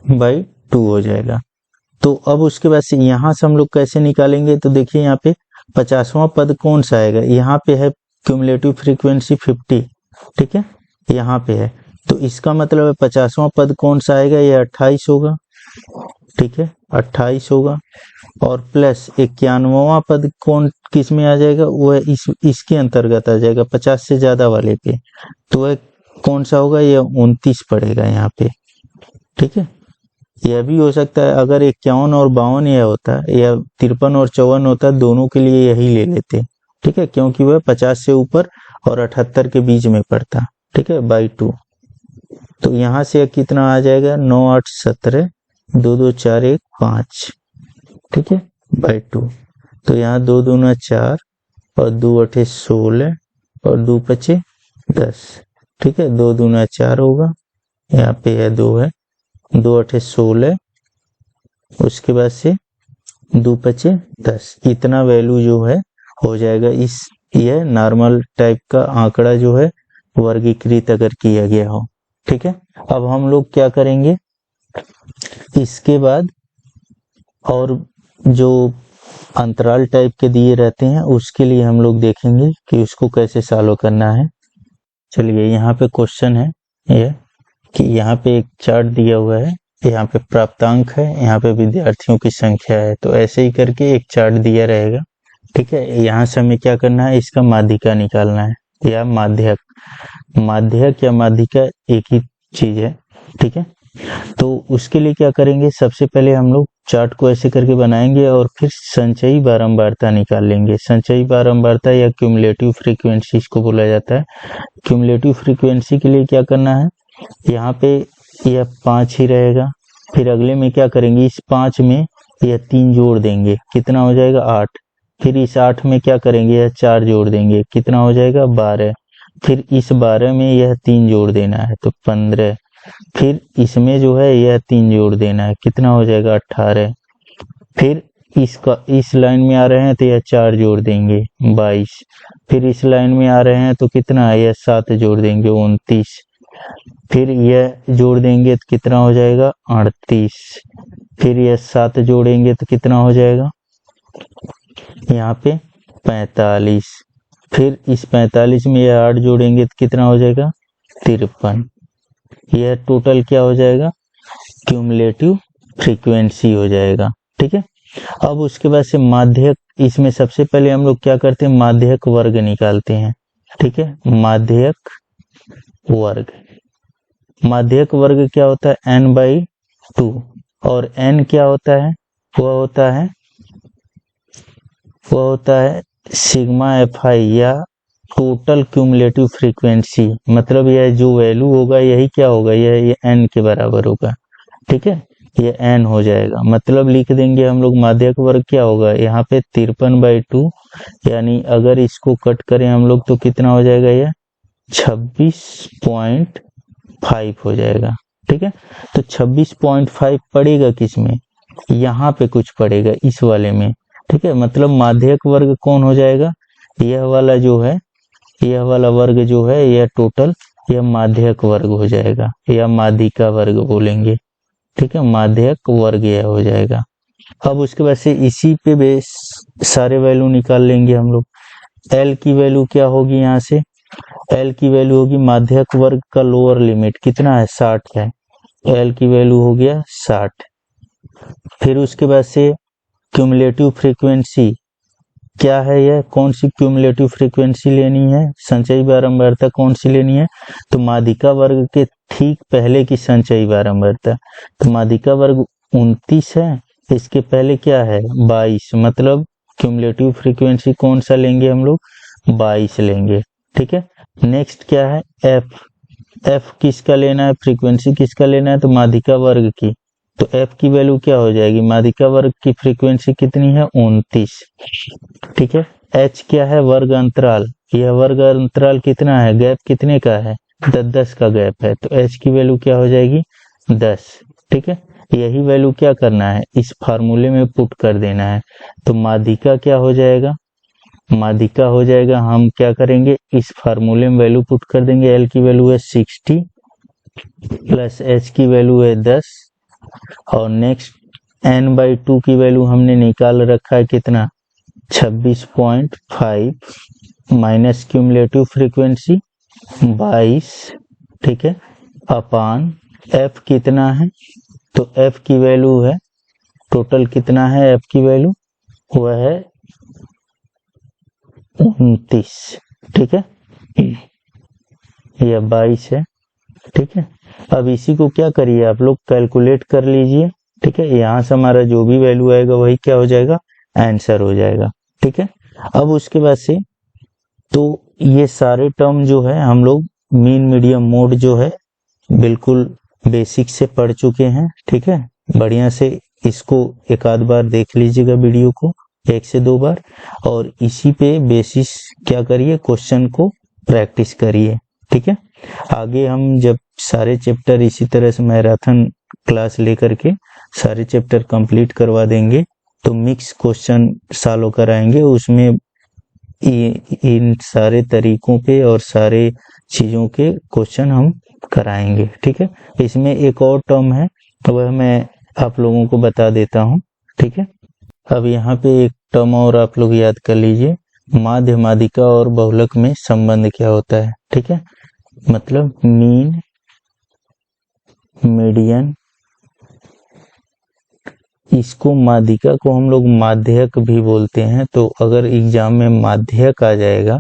बाई 2 हो जाएगा। तो अब उसके बाद से यहाँ से हम लोग कैसे निकालेंगे, तो देखिए यहाँ पे 50वां पद कौन सा आएगा, यहाँ पे है क्यूमुलेटिव फ्रीक्वेंसी 50, ठीक है, यहाँ पे है। तो इसका मतलब है 50वां पद कौन सा आएगा, ये 28 होगा, ठीक है, 28 होगा। और प्लस 91वां पद कौन किस में आ जाएगा, वह इसके अंतर्गत आ जाएगा, 50 से ज्यादा वाले पे। तो वह कौन सा होगा, यह 29 पड़ेगा यहाँ पे, ठीक है। यह भी हो सकता है अगर 51 और 52 यह होता, या 53 और 54 होता, दोनों के लिए यही ले लेते, ठीक है, क्योंकि वह 50 से ऊपर और 78 के बीच में पड़ता, ठीक है, बाई 2। तो यहाँ से कितना आ जाएगा 9 8 17, 2 2 4 1 5, ठीक है, बाई 2। तो यहाँ 2 दूना 4 और 2 8 16 और 2 5 10, ठीक है, 2 दूना 4 होगा, यहाँ पे है 2 है, 2 8 16, उसके बाद से 2 5 10, इतना वैल्यू जो है हो जाएगा। इस यह नॉर्मल टाइप का आंकड़ा जो है वर्गीकृत अगर किया गया हो, ठीक है। अब हम लोग क्या करेंगे, इसके बाद और जो अंतराल टाइप के दिए रहते हैं उसके लिए हम लोग देखेंगे कि उसको कैसे सॉल्व करना है। चलिए यहाँ पे क्वेश्चन है यह कि यहाँ पे एक चार्ट दिया हुआ है, यहाँ पे प्राप्तांक है, यहाँ पे विद्यार्थियों की संख्या है। तो ऐसे ही करके एक चार्ट दिया रहेगा, ठीक है। यहाँ से हमें क्या करना है, इसका माध्यिका निकालना है, या माध्यक, माध्यक या माध्यिका एक ही चीज है, ठीक है। तो उसके लिए क्या करेंगे, सबसे पहले हम लोग चार्ट को ऐसे करके बनाएंगे और फिर संचयी बारंबारता निकाल लेंगे। संचयी बारंबारता या क्यूमुलेटिव फ्रीक्वेंसी इसको बोला जाता है। क्यूमुलेटिव फ्रीक्वेंसी के लिए क्या करना है, यहाँ पे यह 5 ही रहेगा, फिर अगले में क्या करेंगे, इस 5 में यह 3 जोड़ देंगे, कितना हो जाएगा 8, फिर इस 8 में क्या करेंगे, यह 4 जोड़ देंगे, कितना हो जाएगा 12। फिर इस 12 में यह 3 जोड़ देना है तो 15। फिर इसमें जो है यह 3 जोड़ देना है, कितना हो जाएगा 18। फिर इसका इस लाइन में आ रहे हैं तो यह 4 जोड़ देंगे 22। फिर इस लाइन में आ रहे हैं तो कितना है, यह 7 जोड़ देंगे 29। फिर यह जोड़ देंगे तो कितना हो जाएगा 38। फिर यह 7 जोड़ेंगे तो कितना हो जाएगा यहाँ पे 45। फिर इस 45 में यह 8 जोड़ेंगे तो कितना हो जाएगा 53। यह टोटल क्या हो जाएगा, क्यूमुलेटिव फ्रीक्वेंसी हो जाएगा। ठीक है, अब उसके बाद से माध्यक, इसमें सबसे पहले हम लोग क्या करते हैं, माध्यक वर्ग निकालते हैं। ठीक है, माध्यक वर्ग, माध्यक वर्ग क्या होता है n/2 और n क्या होता है, वह होता है सिग्मा fi या टोटल क्यूमुलेटिव फ्रीक्वेंसी। मतलब यह जो वैल्यू होगा यही क्या होगा, यह n के बराबर होगा। ठीक है, ये n हो जाएगा। मतलब लिख देंगे हम लोग माध्यक वर्ग क्या होगा यहाँ पे 53/2, यानी अगर इसको कट करें हम लोग तो कितना हो जाएगा, यह 26.5 हो जाएगा। ठीक है, तो 26.5 पड़ेगा किसमें, यहाँ पे कुछ पड़ेगा इस वाले में। ठीक है, मतलब माध्यक वर्ग कौन हो जाएगा, यह वाला जो है, यह वाला वर्ग जो है यह टोटल, यह माध्यक वर्ग हो जाएगा या माध्यिका वर्ग बोलेंगे। ठीक है, माध्यक वर्ग यह हो जाएगा। अब उसके बाद से इसी पे बेस सारे वैल्यू निकाल लेंगे हम लोग। L की वैल्यू क्या होगी, यहाँ से L की वैल्यू होगी, माध्यक वर्ग का लोअर लिमिट कितना है 60 है, L की वैल्यू हो गया 60। फिर उसके बाद से क्यूमुलेटिव फ्रीक्वेंसी क्या है, यह कौन सी क्यूमुलेटिव फ्रीक्वेंसी लेनी है, संचयी बारंबारता कौन सी लेनी है, तो माध्यिका वर्ग के ठीक पहले की संचयी बारंबारता। तो माध्यिका वर्ग 29 है, इसके पहले क्या है 22, मतलब क्यूमुलेटिव फ्रीक्वेंसी कौन सा लेंगे हम लोग 22 लेंगे। ठीक है, नेक्स्ट क्या है f किसका लेना है, फ्रीक्वेंसी किसका लेना है, तो माध्यिका वर्ग की। तो f की वैल्यू क्या हो जाएगी, माध्यिका वर्ग की फ्रीक्वेंसी कितनी है 29। ठीक है, h क्या है, वर्ग अंतराल, यह वर्ग अंतराल कितना है, गैप कितने का है 10 का गैप है, तो h की वैल्यू क्या हो जाएगी 10। ठीक है, यही वैल्यू क्या करना है, इस फार्मूले में पुट कर देना है। तो माध्यिका क्या हो जाएगा, माध्यिका हो जाएगा, हम क्या करेंगे इस फार्मूले में वैल्यू पुट कर देंगे। L की वैल्यू है 60 प्लस h की वैल्यू है 10 और नेक्स्ट n/2 की वैल्यू हमने निकाल रखा है कितना 26.5 माइनस क्यूमुलेटिव फ्रीक्वेंसी 22। ठीक है, अपान f कितना है, तो f की वैल्यू है टोटल कितना है, f की वैल्यू वह है 29। ठीक है, यह 22 है। ठीक है, अब इसी को क्या करिए आप लोग कैलकुलेट कर लीजिए। ठीक है, यहाँ से हमारा जो भी वैल्यू आएगा वही क्या हो जाएगा, आंसर हो जाएगा। ठीक है, अब उसके बाद से तो ये सारे टर्म जो है हम लोग मीन मीडियम मोड जो है बिल्कुल बेसिक से पढ़ चुके हैं। ठीक है, बढ़िया से इसको एक आध बार देख लीजिएगा वीडियो को 1 से 2 बार, और इसी पे बेसिस क्या करिए, क्वेश्चन को प्रैक्टिस करिए। ठीक है, आगे हम जब सारे चैप्टर इसी तरह से मैराथन क्लास लेकर के सारे चैप्टर कंप्लीट करवा देंगे तो मिक्स क्वेश्चन सॉल्व कराएंगे, उसमें इन सारे तरीकों पे और सारे चीज़ों के क्वेश्चन हम कराएंगे। ठीक है, इसमें एक और टर्म है वह मैं आप लोगों को बता देता हूँ। ठीक है, अब यहाँ पे एक टर्म और आप लोग याद कर लीजिए, माध्य, माध्यिका और बहुलक में संबंध क्या होता है। ठीक है, मतलब मीन, मीडियन, इसको माध्यिका को हम लोग माध्यक भी बोलते हैं। तो अगर एग्जाम में माध्यक आ जाएगा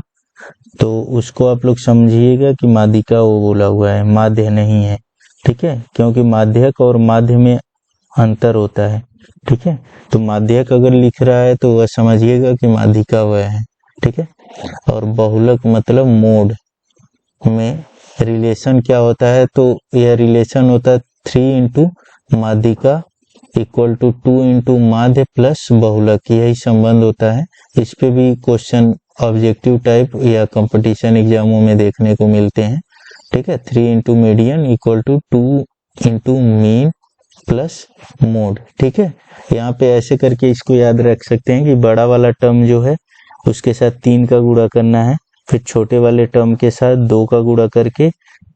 तो उसको आप लोग समझिएगा कि माध्यिका वो बोला हुआ है, माध्य नहीं है। ठीक है, क्योंकि माध्यक और माध्य में अंतर होता है। ठीक है, तो माध्यक अगर लिख रहा है तो वह समझिएगा कि माध्यिका वह है। ठीक है, और बहुलक मतलब मोड में रिलेशन क्या होता है, तो यह रिलेशन होता है 3 × माध्यिका इक्वल टू 2 इंटू माध्य प्लस बहुलक, यही संबंध होता है। इस पे भी क्वेश्चन ऑब्जेक्टिव टाइप या कंपटीशन एग्जामों में देखने को मिलते हैं। ठीक है, 3 into median equal to 2 into mean plus mode. ठीक है, यहाँ पे ऐसे करके इसको याद रख सकते हैं कि बड़ा वाला टर्म जो है उसके साथ 3 का गुणा करना है, फिर छोटे वाले टर्म के साथ 2 का गुणा करके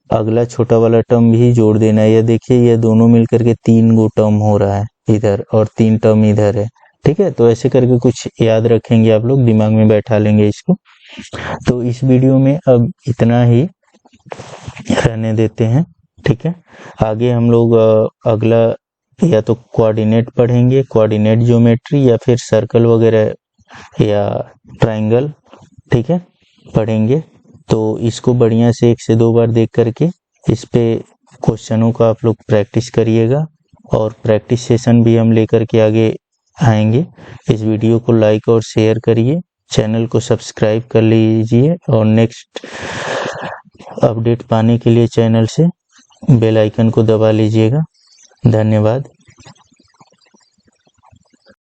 अगला छोटा वाला टर्म भी जोड़ देना है। ये देखिए, ये दोनों मिलकर के 3 गो टर्म हो रहा है इधर और 3 टर्म इधर है। ठीक है, तो ऐसे करके कुछ याद रखेंगे आप लोग, दिमाग में बैठा लेंगे इसको। तो इस वीडियो में अब इतना ही रहने देते हैं। ठीक है, आगे हम लोग अगला या तो कोऑर्डिनेट पढ़ेंगे, कोऑर्डिनेट ज्योमेट्री, या फिर सर्कल वगैरह या ट्रायंगल, ठीक है, पढ़ेंगे। तो इसको बढ़िया से 1 से 2 बार देख करके इस पे क्वेश्चनों का आप लोग प्रैक्टिस करिएगा, और प्रैक्टिस सेशन भी हम लेकर के आगे आएंगे। इस वीडियो को लाइक और शेयर करिए, चैनल को सब्सक्राइब कर लीजिए, और नेक्स्ट अपडेट पाने के लिए चैनल से बेल आइकन को दबा लीजिएगा। धन्यवाद।